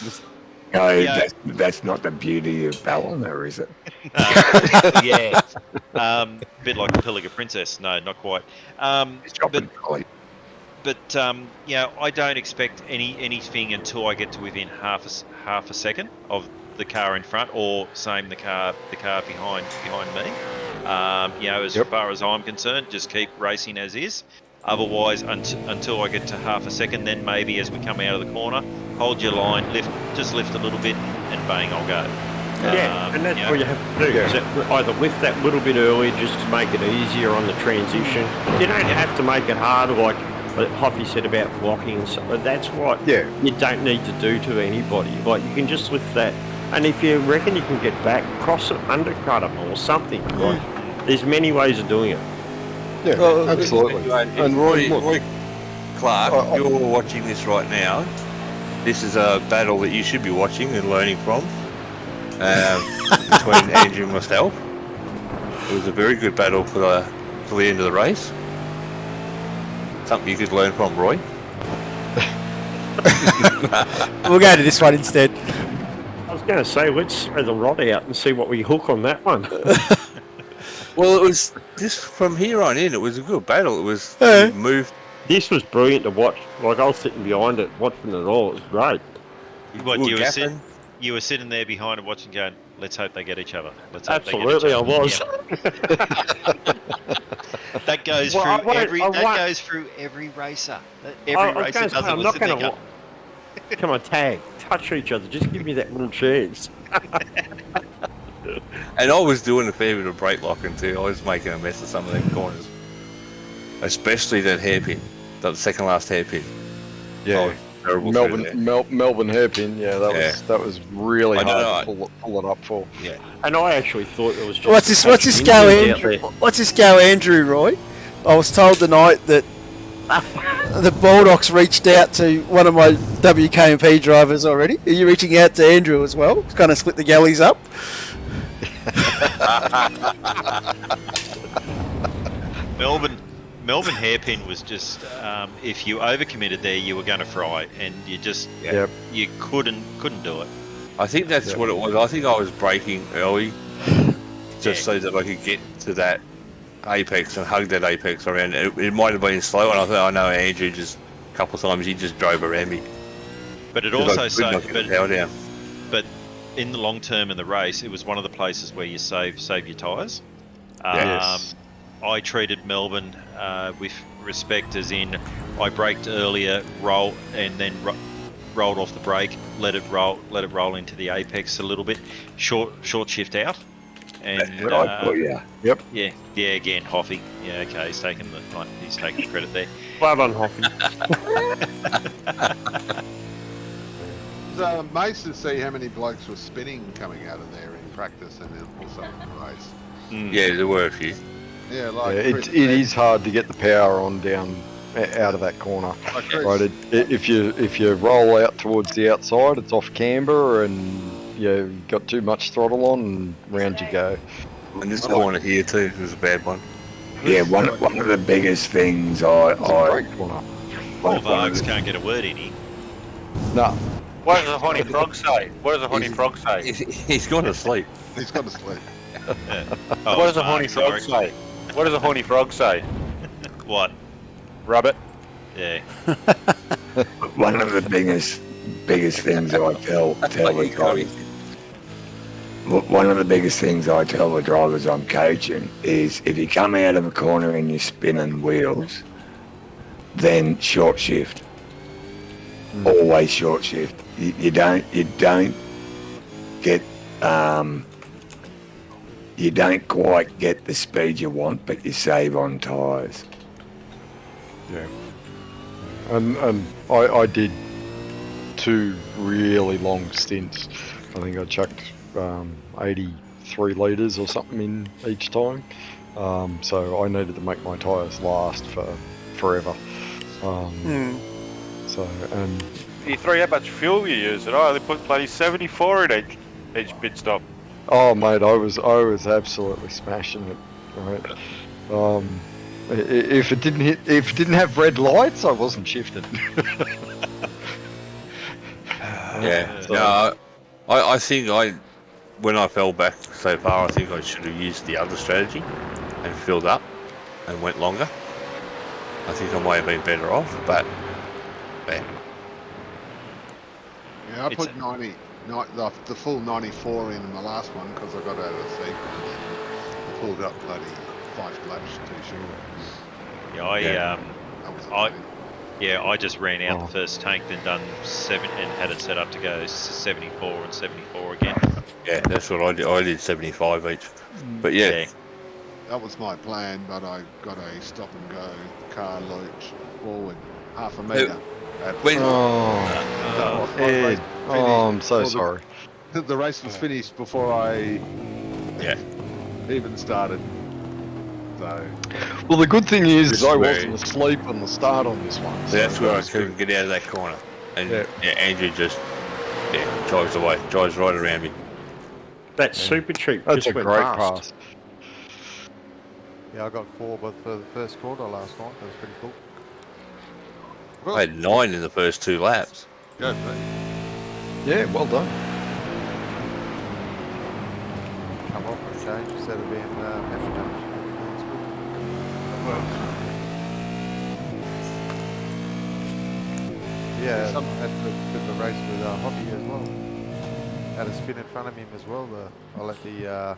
No, that's not the beauty of Ballina, is it? Yeah. Bit like the Pilliga Princess. No, not quite. But I don't expect anything until I get to within half a second of the car in front, or same the car behind me. As far as I'm concerned, just keep racing as is. Otherwise, until I get to half a second, then maybe as we come out of the corner, hold your line, lift a little bit, and bang, I'll go. And that's what you have to do. Is either lift that little bit early just to make it easier on the transition. You don't have to make it harder, like Hoffy said about blocking and stuff. But that's what you don't need to do to anybody. Like, you can just lift that, and if you reckon you can get back, cross it, undercut them or something. Like, there's many ways of doing it. Yeah, absolutely. And Roy Clark, you're watching this right now. This is a battle that you should be watching and learning from, between Andrew and myself. It was a very good battle for the end of the race. Something you could learn from, Roy. We'll go to this one instead. I was going to say, let's throw the rod out and see what we hook on that one. Well, it was this from here on in. It was a good battle. It was moved. This was brilliant to watch. Like, I was sitting behind it, watching it all. It was great. What we you were were gapping. you were sitting there behind and watching, going, "Let's hope they get each other. Let's hope Absolutely, they I get each was. other." Yeah. That goes Well, through I won't- I won't- goes through every racer. I Every was racer going to does say, it. I'm Was not sitting going there to come on, tag, touch each other. Just give me that little chance. And I was doing a fair bit of brake locking too. I was making a mess of some of them corners. Especially that hairpin. That second last hairpin. Yeah. Oh, terrible through there. Melbourne hairpin. Yeah, that was really I know, hard to pull it up for. Yeah. And I actually thought it was just. What's this go, Andrew? What's this go, Andrew? Roy? I was told tonight that the Bulldogs reached out to one of my WK&P drivers already. Are you reaching out to Andrew as well? Kind of split the galleys up. Melbourne hairpin was just if you overcommitted there, you were going to fry, and you just you couldn't do it. I think that's what it was. I think I was braking early just so that I could get to that apex and hug that apex around. It might have been slow, and I thought, I know Andrew just a couple of times he just drove around me. But it also down. But in the long term in the race, it was one of the places where you save your tyres. Yes. I treated Melbourne with respect, as in I braked earlier, rolled off the brake, let it roll into the apex a little bit, short shift out, and Yep. yeah, again Hoffy, yeah, okay, he's taking the credit there. Well done, Hoffy. It was amazing to see how many blokes were spinning coming out of there in practice and then also in the race. Yeah, there were a few. Yeah, like it is hard to get the power on down out of that corner. Like Chris, Right, if you roll out towards the outside, it's off camber, and you've got too much throttle on, and round you go. And this corner here too was a bad one. Yeah, one of the biggest things It's a great corner. Paul Vargs can't get a word in here. No, What does the honey frog say? What does the honey frog say? He's gone to sleep. he's got to sleep. Yeah. What does the honey Vargs, frog sorry. say? What does the honey frog say? What? Rub it. Yeah. One of the biggest things I tell the drivers. One of the biggest things I tell the drivers I'm coaching is if you come out of a corner and you're spinning wheels, then short shift. Always short shift. You don't get you don't quite get the speed you want, but you save on tyres. yeah. And I did 2 really long stints. I think I chucked 83 litres or something in each time. So I needed to make my tyres last for forever. So, and E3, how much fuel you use? And I only put bloody 74 in each pit stop. oh mate, I was absolutely smashing it. Right. If it didn't have red lights, I wasn't shifted. Yeah. So- No, I think when I fell back so far, I think I should have used the other strategy and filled up and went longer. I think I might have been better off, but man, Yeah, I It's put the full 94 in the last one because I got out of the sequence. I pulled up bloody 5 laps too short. Yeah, That was I- amazing. I just ran out Oh. the first tank, then done 7 and had it set up to go 74 and 74 again. yeah, that's what I did. I did 75 each. But yeah, That was my plan, but I got a stop and go car lurch forward half a metre. when Oh, Ed. Oh, I'm so sorry. The race was finished before I Yeah. even started. So Well, the good thing is This I is where- wasn't asleep on the start on this one. so that's where I was couldn't get out of that corner, and Yeah. Andrew just drives away, drives right around me. That super cheap That's just a went great past. pass. Yeah, I got 4 for the first quarter last night. That was pretty cool. I had 9 in the first 2 laps. go for it. Yeah, well done. Come off and change instead of being half change. That's good. Yeah, Some- had a bit of a race with Hoppy as well. Had a spin in front of him as well. I let the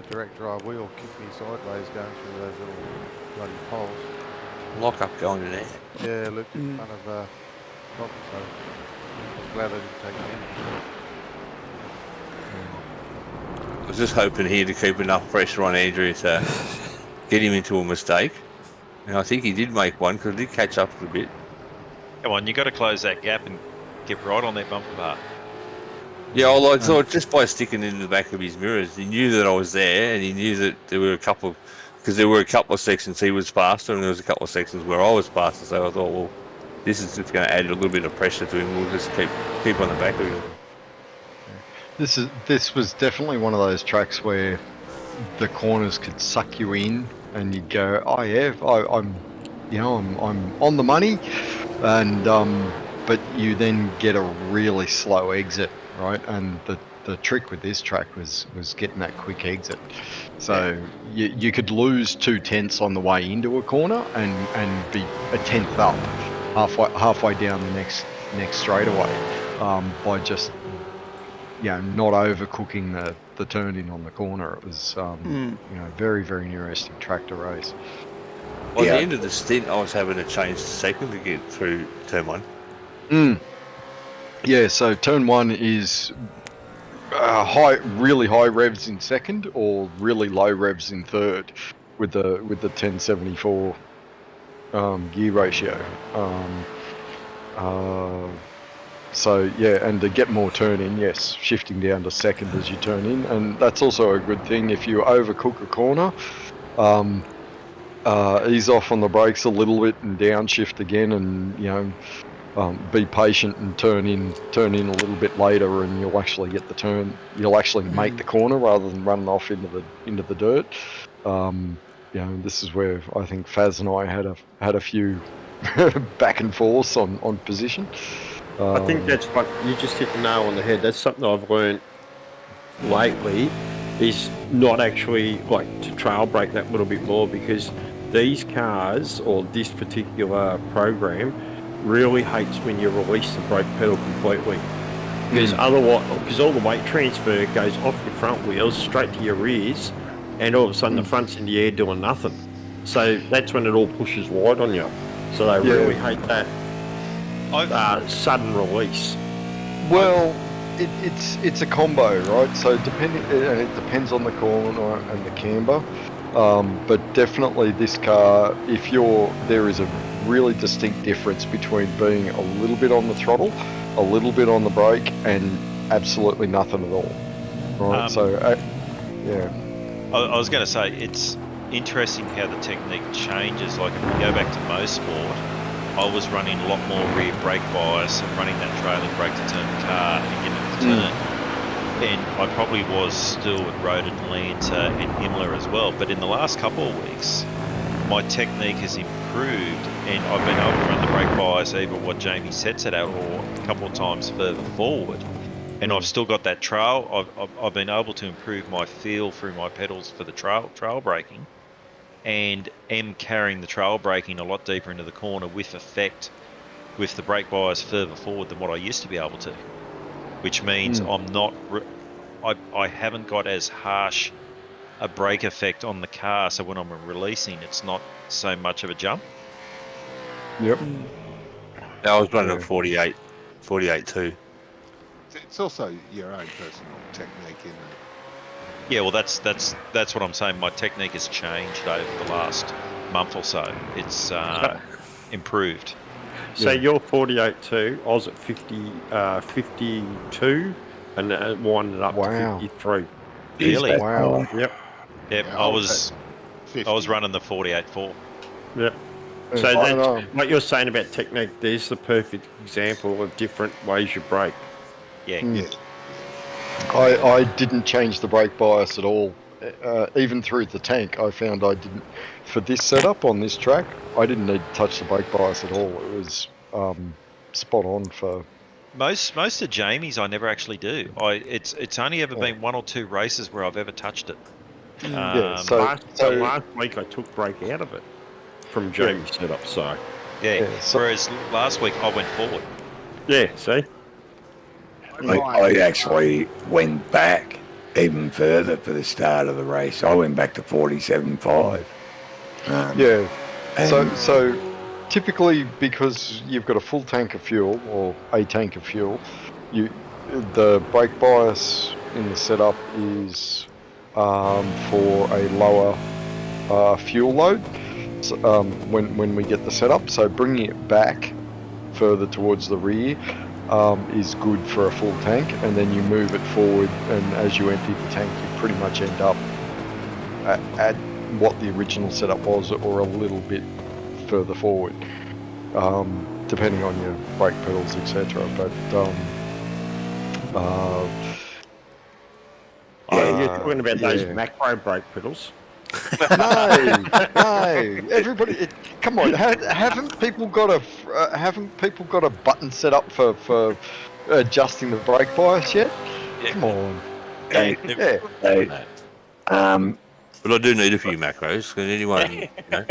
direct drive wheel kick me sideways going through those little bloody poles. Lock up going in there. Yeah, looped in front of Hoppy, so I'm glad I didn't take him I was just hoping here to keep enough pressure on Andrew to get him into a mistake. And I think he did make one because he did catch up a bit. Come on, you got to close that gap and get right on that bumper bar. Yeah, well, I thought just by sticking in the back of his mirrors, he knew that I was there, and he knew that there were a couple of sections he was faster, and there was a couple of sections where I was faster. So I thought, well, this is just going to add a little bit of pressure to him. We'll just keep on the back of him. This was definitely one of those tracks where the corners could suck you in, and you'd go, "Oh yeah, I'm on the money," and but you then get a really slow exit, right? And the trick with this track was getting that quick exit. So you could lose 2/10 on the way into a corner and be a tenth up halfway down the next straightaway by just not overcooking the turn in on the corner. It was very, very interesting track to race. By the end of the stint, I was having to change the second to get through turn one. Yeah, so turn one is really high revs in second, or really low revs in third, with the 1074 gear ratio. So yeah, and to get more turn in, yes, shifting down to second as you turn in, and that's also a good thing if you overcook a corner. Ease off on the brakes a little bit and downshift again, and be patient and turn in a little bit later, and you'll actually get the turn. You'll actually make the corner rather than running off into the dirt. This is where I think Faz and I had a few back and forths on position. I think that's what you just hit the nail on the head. That's something I've learned lately, is not actually like to trail brake that little bit more, because these cars or this particular program really hates when you release the brake pedal completely, because otherwise, all the weight transfer goes off your front wheels straight to your rears, and all of a sudden the front's in the air doing nothing. So that's when it all pushes wide on you. So they really hate that sudden release. Well, it's a combo, right? So it depends on the corner and the camber. But definitely this car, there is a really distinct difference between being a little bit on the throttle, a little bit on the brake, and absolutely nothing at all. Right? I was going to say, it's interesting how the technique changes. Like if we go back to Mosport, I was running a lot more rear brake bias and running that trailing brake to turn the car and get it to turn. And I probably was still at Road Atlanta and Himmler as well. But in the last couple of weeks, my technique has improved, and I've been able to run the brake bias even what Jamie sets it at, or a couple of times further forward. And I've still got that trail. I've been able to improve my feel through my pedals for the trail braking, and am carrying the trail braking a lot deeper into the corner with effect with the brake bias further forward than what I used to be able to. Which means I'm not, I haven't got as harsh a brake effect on the car, so when I'm releasing, it's not so much of a jump. Yep. I was running a 48 too. It's also your own personal technique, isn't it? Yeah, well, that's what I'm saying. My technique has changed over the last month or so. It's improved. So you're 48.2, I was at 52, and it winded up to 53. Really? Wow. Yep. Yep. Yeah, I was running the 48.4. Yep. So that's what you're saying about technique. There's the perfect example of different ways you brake. Yeah. I didn't change the brake bias at all. Even through the tank, I found I didn't. For this setup on this track, I didn't need to touch the brake bias at all. It was spot on for. Most of Jamie's I never actually do. It's only ever been one or two races where I've ever touched it. Last week I took brake out of it from Jamie's setup. So Yeah. Yeah, so- Whereas last week I went forward. Yeah, see? I actually went back even further for the start of the race. I went back to 47.5. Yeah. and So typically, because you've got a full tank of fuel or a tank of fuel, the brake bias in the setup is for a lower fuel load. So, when we get the setup, so bringing it back further towards the rear is good for a full tank, and then you move it forward, and as you empty the tank, you pretty much end up at what the original setup was, or a little bit further forward, depending on your brake pedals, etc. But You're talking about those yeah. macro brake pedals. No, everybody, come on! Haven't people got a button set up for adjusting the brake bias yet? Come on. Hey, Yeah. hey, But I do need a few macros. Can anyone, you know?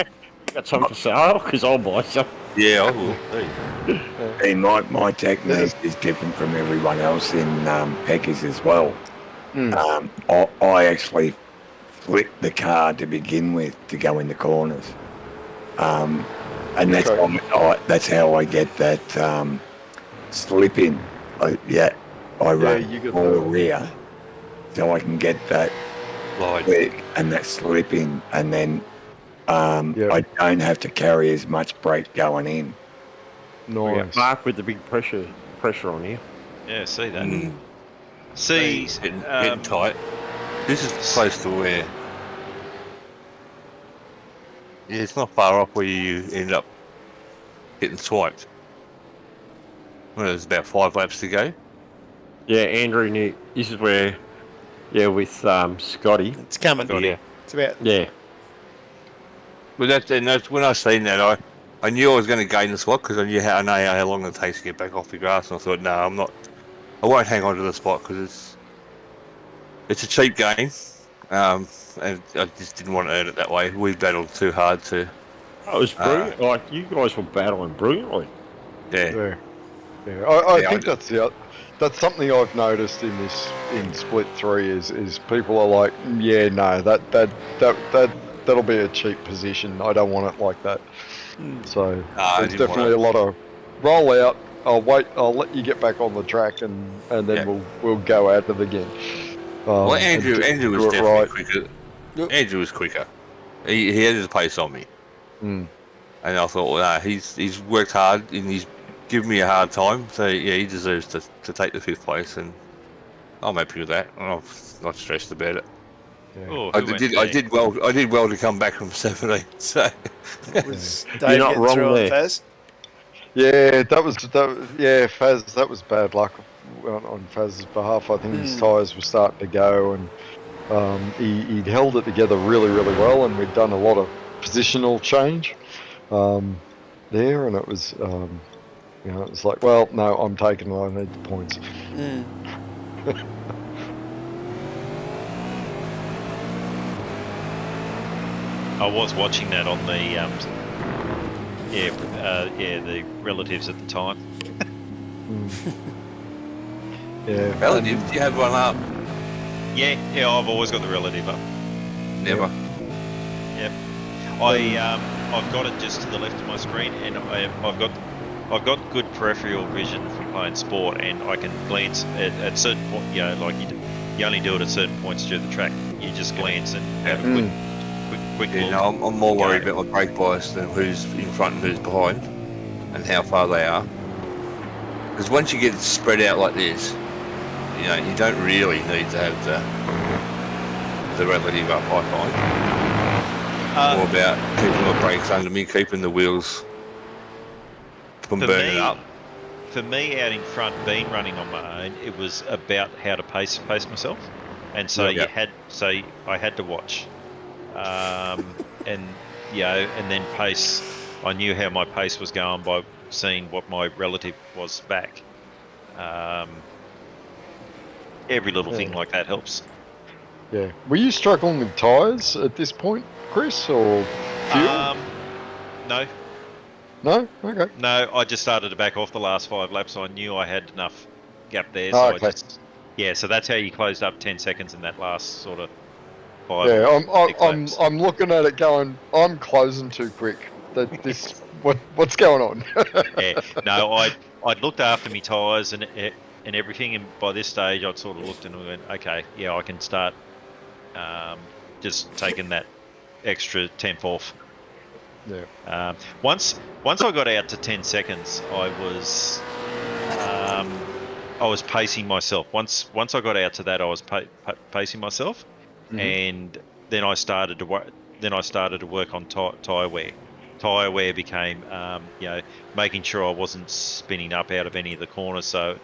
Got some for sale? Because I'll buy some. Yeah, I will. Hey. hey, my technique is different from everyone else in Peckers as well. I actually flip the car to begin with to go in the corners, and that's that's how I get that slip in. I run you got all the rear, so I can get that Slide. quick and that slip in, and then I don't have to carry as much brake going in. nice. Mark with the big pressure on you. Yeah, see that. Mm. See, Getting tight. This is close to where. Yeah, it's not far off where you end up getting swiped. Well, there's about 5 laps to go. Yeah, Andrew, this is where, with Scotty. It's coming. Yeah. It's about. Yeah. But that's when I seen that, I knew I was going to gain the spot because I know how long it takes to get back off the grass, and I thought, no, I'm not. I won't hang on to the spot because it's a cheap game, and I just didn't want to earn it that way. We battled too hard to. It was brilliant. Like, you guys were battling brilliantly. Yeah. I think that's something I've noticed in Split 3 is people are like, yeah, no, that'll be a cheap position. I don't want it like that. So there's definitely a lot of roll out. I'll wait. I'll let you get back on the track, and then we'll go at it again. Well, Andrew was definitely quicker. Yep. Andrew was quicker. He had his pace on me, and I thought, well, he's worked hard and he's given me a hard time. So yeah, he deserves to take the 5th place, and I'm happy with that. I'm not stressed about it. Yeah. Oh, I did well to come back from 17. So Was You're Dave not getting wrong through on there. Faz? Yeah, Faz, that was bad luck on Faz's behalf. I think his tyres were starting to go, and he'd held it together really, really well, and we'd done a lot of positional change there, and it was, it was like, well, no, I'm taking it, I need the points. I was watching that on the the relatives at the time. Yeah. relative, do you have one up? Yeah, I've always got the relative up. Never. Yep. I've got it just to the left of my screen, and I've got good peripheral vision from playing sport, and I can glance at certain points. Like you only do it at certain points through the track. You just glance and have a quick Yeah, look. no, I'm more worried about my brake bias than who's in front and who's behind, and how far they are. Because once you get it spread out like this, you don't really need to have the relative up, I find. More about keeping my brakes under me, keeping the wheels from burning up. For me, out in front, being running on my own, it was about how to pace myself, and so I had to watch, and then pace. I knew how my pace was going by seeing what my relative was back. Every little thing like that helps. Yeah. Were you struggling with tyres at this point, Chris, or fuel? No. No? Okay. No, I just started to back off the last 5 laps. I knew I had enough gap there, Oh, so okay. I just so that's how you closed up 10 seconds in that last sort of 5 Yeah, or 6 I'm laps. I'm looking at it going, I'm closing too quick. What's going on? Yeah, no, I'd looked after my tyres and everything, and by this stage I'd sort of looked and went, okay, yeah, I can start just taking that extra tenth off. Yeah. Once I got out to 10 seconds, I was pacing myself. Once I got out to that, I was pacing myself, and then I started to work. Then I started to work on tyre wear. Tyre wear became, making sure I wasn't spinning up out of any of the corners. So,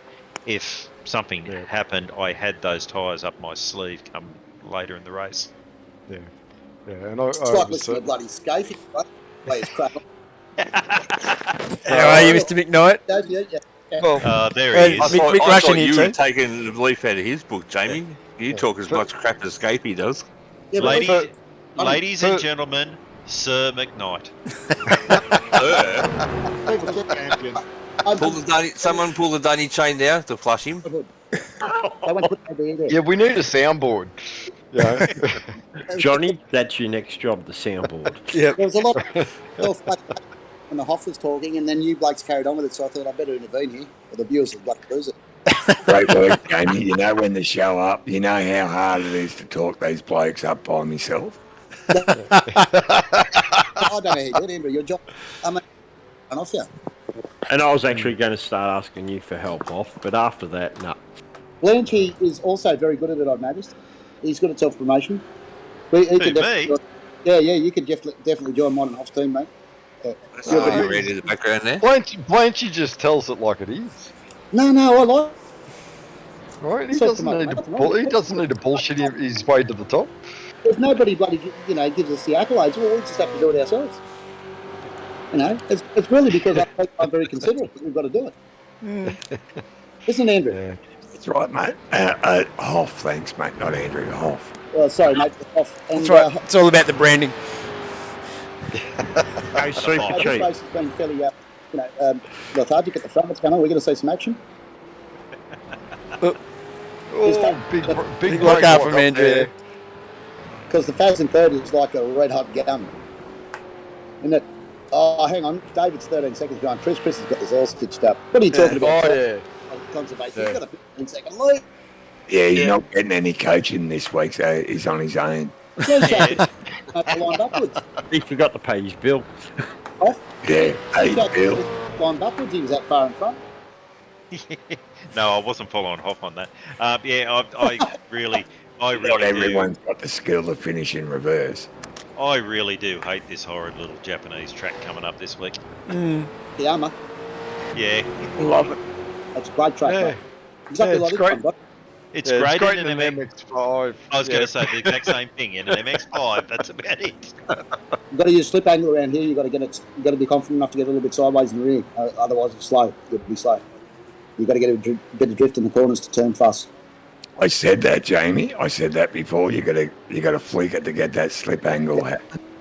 if something happened, I had those tyres up my sleeve come later in the race. Yeah. Yeah, and I It's like was listening to bloody Scafey, right? Play his crap. How are you, Mr. McKnight? Yeah. well, there he I is. Mick thought Russian here you too. were taking the leaf out of his book, Jamie. You talk as much crap as Scapey does. Yeah, but Ladies and gentlemen, Sir McKnight. people say Champion. Someone pull the dunny chain there to flush him. they won't put the there. yeah, we need a soundboard. Yeah. Johnny, that's your next job, the soundboard. Yep. There was a lot of when the Hoff was talking, and then you blokes carried on with it, so I thought I'd better intervene here, or the viewers would like to lose it. Great work, Jamie. You know when to show up. You know how hard it is to talk these blokes up by myself. I don't know how you do it, Andrew. Your job, I mean, off you. And I was actually going to start asking you for help off, but after that, no. Blanchy is also very good at it, I've noticed. He's good at self-promotion. Me? Yeah, you could definitely join mine and Hoff's team, mate. You're read in the background there. Blanchy just tells it like it is. No, I like. Right? He doesn't need to bullshit his way to the top. If nobody bloody gives us the accolades, well, we just have to do it ourselves. It's really because I'm very considerate that we've got to do it. Isn't it, Andrew? Yeah. That's right, mate. Hoff, thanks, mate. Not Andrew, Hoff. Sorry, mate. Hoff. And, That's right. It's all about the branding. Go super this cheap. race has been fairly, lethargic at the front. What's going on? We're going to see some action. Big Look out from up Andrew. there. Because the Faz in third is like a red hot gun. Isn't it? Oh, hang on. David's 13 seconds behind Chris. Chris has got this all stitched up. What are you talking about? Oh, yeah. Conservation. He's got a 15-second lead. Yeah, he's not getting any coaching this week, so he's on his own. Lined upwards. He forgot to pay his bill. Yeah, hey, Bill. Lined upwards. He was that far in front. No, I wasn't following Hoff on that. I really Not everyone's do. got the skill to finish in reverse. I really do hate this horrid little Japanese track coming up this week. Kiyama. Yeah, Love it. That's a great track. Yeah. Mate. Exactly Yeah, like it's this great. one, bro. it's Yeah, great, in in an an MX-5. I was going to say the exact same thing in an MX-5. That's about it. You've got to use slip angle around here. You've got to get it. You've got to be confident enough to get a little bit sideways in the rear. Otherwise, it's slow. It'll be slow. You've got to get a bit of drift in the corners to turn fast. I said that, Jamie. I said that before. You got to flick it to get that slip angle.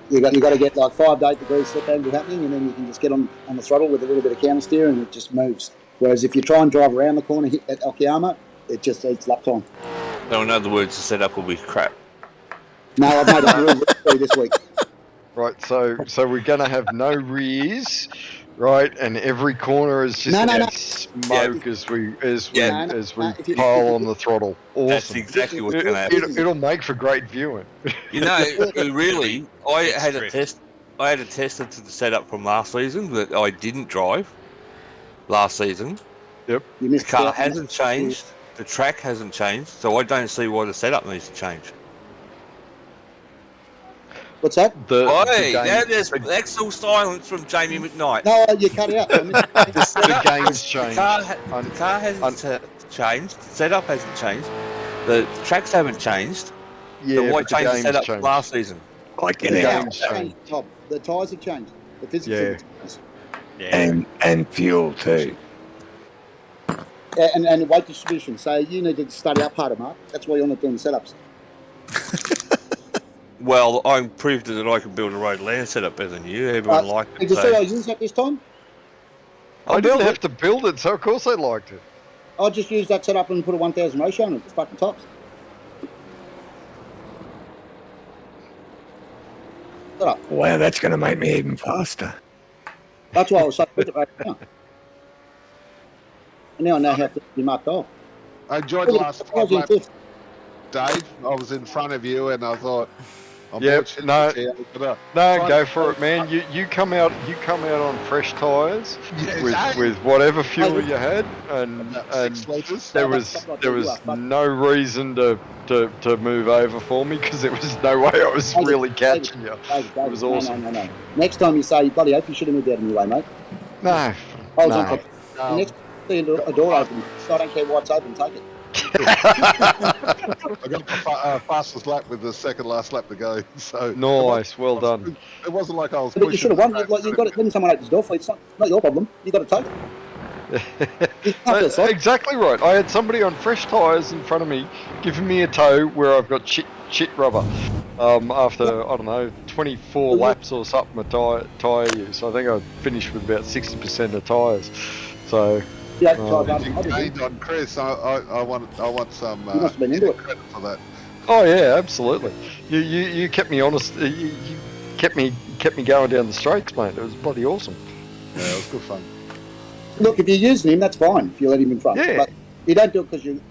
You got to get like 5 to 8 degrees slip angle happening, and then you can just get on the throttle with a little bit of counter steer, and it just moves. Whereas if you try and drive around the corner at Okayama, it's lap time. So in other words, the setup will be crap. No, I've made it real easy this week. Right, so we're gonna have no rears, right? And every corner is just No. smoke as we If you- pile on the throttle. That's Awesome. exactly what's going to happen. It'll make for great viewing. You know, really, I had a test into the setup from last season that I didn't drive last season. You The missed car out. hasn't changed. The track hasn't changed. So I don't see why the setup needs to change. What's that? Hey, now there's actual silence from Jamie McKnight. No, you cut it out. I missed it. The game's changed. The car hasn't changed. The setup hasn't changed. The tracks haven't changed. Yeah, So why but the change the game's setup changed. last season? Like The it out. game's changed. Tom, the tyres have changed. The physics Yeah. of the tyres. Yeah. And fuel too. And weight distribution. So you need to study up harder, Mark. That's why you're not doing the setups. Well, I'm proved that I can build a road land setup better than you. Everyone liked Did it. you see I So used that this time? I didn't have to build it, so of course I liked it. I just use that setup and put a 1000 ratio on it. It's fucking tops. Wow, that's going to make me even faster. That's why I was so quick at right now. And now I know how to be marked off. I enjoyed the last 5 laps, Dave. I was in front of you, and I thought, go for it, man. You come out on fresh tyres with whatever fuel you had, and there was no reason to move over for me because there was no way I was really catching you. It was awesome. No. Next time you say, bloody hope you should have moved out of my way, mate. No. I was on top. Next time you see a door open, so I don't care why it's open, take it. I got the fastest lap with the second last lap to go. So nice, well done. It wasn't like I was. But you should have won. Like you got it. When someone opens the door for you, it's not your problem. You got to take it. Exactly right. I had somebody on fresh tyres in front of me giving me a tow where I've got shit rubber. After I don't know 24 laps or something of tyre use, I think I finished with about 60% of tyres. So. Yeah, gained on Chris. I want some credit for that. Oh yeah, absolutely. You kept me honest. You kept me going down the straights, mate. It was bloody awesome. Yeah, it was good fun. Look, if you're using him, that's fine. If you let him in front, yeah. But you don't do it because you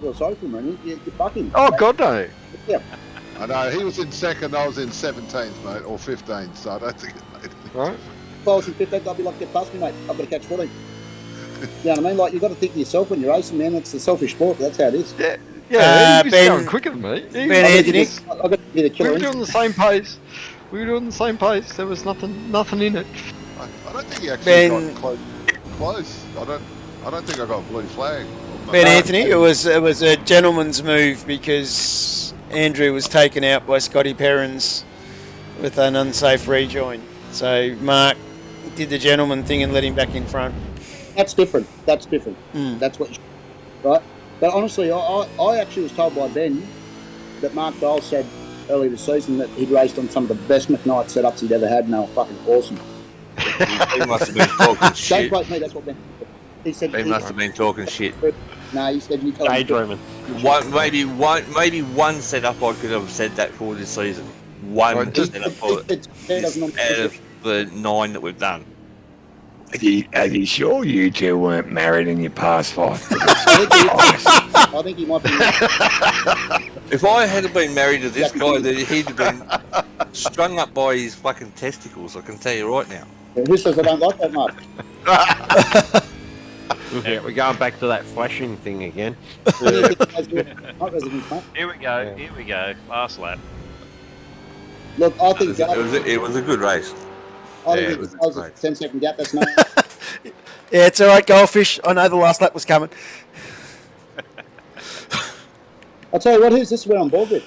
feel sorry for him, and you fucking. Oh God, no. Yeah. I know he was in second. I was in 17th, mate, or 15th. So I don't think it made it. Right. If I was in 15th, I'd be like, get past me, mate. I've got to catch 14. You know what I mean? Like, you've got to think of yourself when you're racing, man. It's a selfish sport, but that's how it is. Yeah, he was going quicker than me. Ben Anthony. I've got to get a killer. We were doing the same pace. There was nothing in it. I don't think he actually got close. I don't think I got a blue flag. Ben Anthony, it was a gentleman's move because Andrew was taken out by Scotty Perrins with an unsafe rejoin. So Mark did the gentleman thing and let him back in front. That's different. That's what you should, right? But honestly, I actually was told by Ben that Mark Dole said earlier this season that he'd raced on some of the best McKnight setups he'd ever had, and they were fucking awesome. He must have been talking shit. Don't quote me, that's what Ben said. He said he must have been talking shit. No, he said you tell him. Daydreaming. Maybe one setup I could have said that for this season. One setup for out of the 9 that we've done. Are you sure you two weren't married in your past life? I think he might be. If I had been married to this guy, then he'd have been strung up by his fucking testicles, I can tell you right now. Who says I don't like that, Mark? Yeah, we're going back to that flashing thing again. Here we go. Last lap. Look, I think it was a good race. I think it was a 10-second gap. That's not. Yeah, it's all right, Goldfish. I know the last lap was coming. I'll tell you what, who's this we're on board with?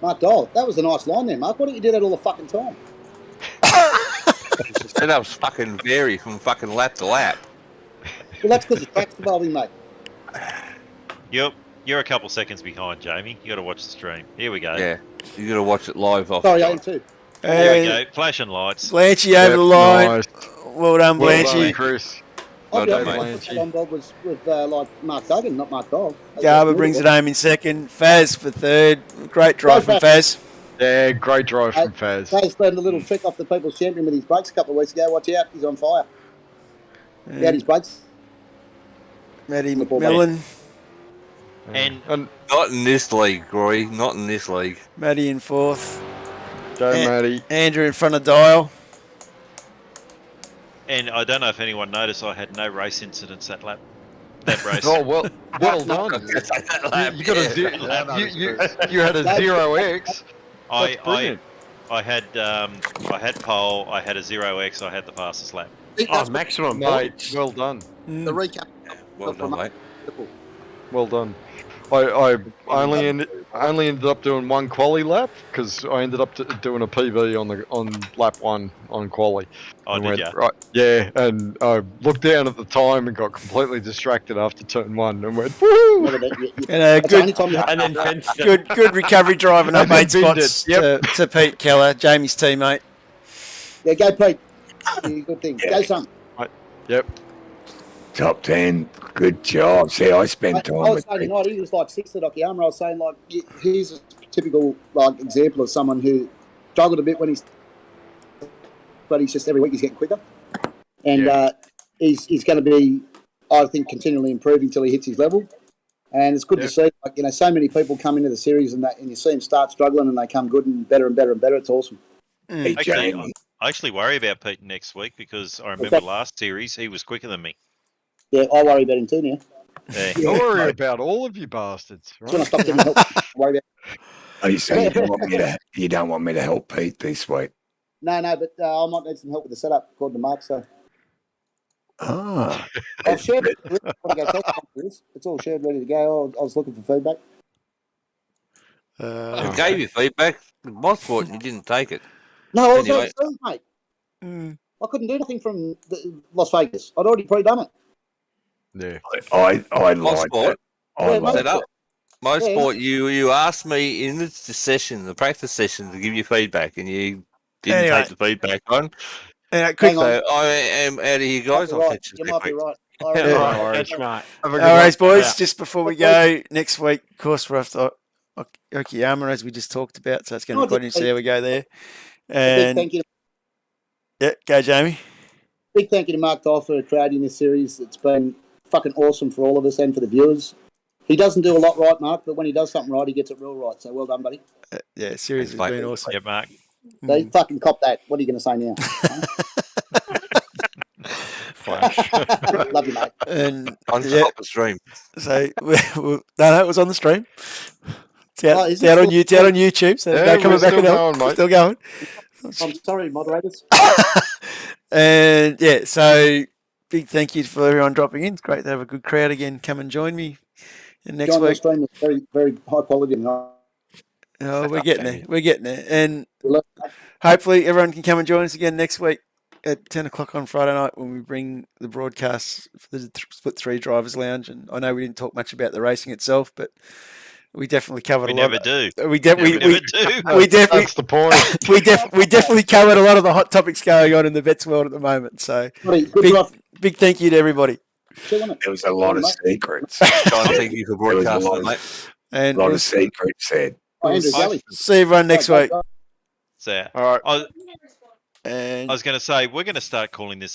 Mark Dole. That was a nice line there, Mark. Why don't you do that all the fucking time? Setups fucking vary from fucking lap to lap. Well, that's because the track's evolving, mate. You're a couple seconds behind, Jamie. You got to watch the stream. Here we go. Yeah, you got to watch it live off. Sorry, I am too. There we go. Flashing lights. Blanchy over the line. Nice. Well done, Blanchy. Well done, Chris. I'll be honest, on board was with like Mark Duggan, not Mark Dole. Garber brings it home in second. Faz for third. Great drive from Faz. Yeah, great drive from Faz. Faz learned a little trick off the People's Champion with his brakes a couple of weeks ago. Watch out, he's on fire. He had his brakes. Matty McMillan. And not in this league, Roy. Not in this league. Matty in fourth. Matty. Andrew in front of Dial. And I don't know if anyone noticed, I had no race incidents that lap. That race. Oh well done. You got you had a 0x. I had pole. I had a 0x. I had the fastest lap. Oh, maximum mate. Well done. The recap. Well done, mate. Well done. I only ended up doing one quali lap because I ended up doing a PB on lap 1 on quali. Oh, did you? Right, yeah, and I looked down at the time and got completely distracted after turn 1 and went woo! And good recovery driving up 8 spots to Pete Keller, Jamie's teammate. Yeah, go Pete. Good thing. Go son. Yep. top 10. Good job. See, I spent time I was with saying Pete. tonight, he was like 6th at Okayama. I was saying, like, here's a typical like example of someone who struggled a bit when but he's just every week he's getting quicker, and he's going to be, I think, continually improving until he hits his level. And it's good to see, like, you know, so many people come into the series and you see them start struggling and they come good and better and better and better. It's awesome. Hey, Actually, Jamie. I actually worry about Pete next week because I remember last series he was quicker than me. Yeah, I worry about him too now. Yeah. I worry about all of you bastards. That's when I Right? stop getting help. I worry about. Oh, you say you don't want me to help Pete this week? No, but I might need some help with the setup, according to Mark. So Ah. I've shared it. I want to go test this. It's all shared, ready to go. I was looking for feedback. I gave you feedback. The boss thought you didn't take it. No, I was Anyway. overseas, mate. I couldn't do nothing from Las Vegas. I'd already pre-done it. Yeah. I My like sport. that. I like Set up. My Yeah. sport, you asked me in the session, the practice session, to give you feedback, and you didn't Anyway. take the feedback on. Quick, Hang on. So I am out of here, guys. I'll Right. catch you You next might be week. right. Yeah. No Right. worries. Catch, mate. Have a good all right, one. boys. Yeah. Just before we go next week, of course, we're off to Okayama, as we just talked about. So it's going to be quite interesting to see how we go there. A big And thank you. yeah, go Jamie. Big thank you to Mark Dole for creating this series. It's been fucking awesome for all of us and for the viewers. He doesn't do a lot right, Mark, but when he does something right, he gets it real right. So well done, buddy. Yeah, series has Thanks, been mate. awesome. Yeah, Mark. So you fucking cop that. What are you going to say now? Flash. Love you, mate. And On yeah, stop the stream. so no, it was on the stream. It's out, Oh, is it's it out on still- it's out on YouTube. So Yeah, go coming we're back still and help. going, mate. Still going. I'm sorry, moderators. And yeah, so big thank you for everyone dropping in. It's great to have a good crowd again. Come and join me next John, your week. stream is very, very high quality tonight. Oh, we're getting there. We're getting there. And Look, hopefully everyone can come and join us again next week at 10 o'clock on Friday night when we bring the broadcast for the Split 3 Drivers Lounge. And I know we didn't talk much about the racing itself, but we definitely covered We a lot. never do. We We definitely never do. That's the point. we definitely covered a lot of the hot topics going on in the vets world at the moment. So buddy, good luck. big thank you to everybody. Chilling it. There was a lot of secrets. John, thank you for There was a broadcasting, lot mate. And A lot we'll of secrets said. Oh, Andrew Galley. see everyone next week. So All right. I And was going to say we're going to start calling this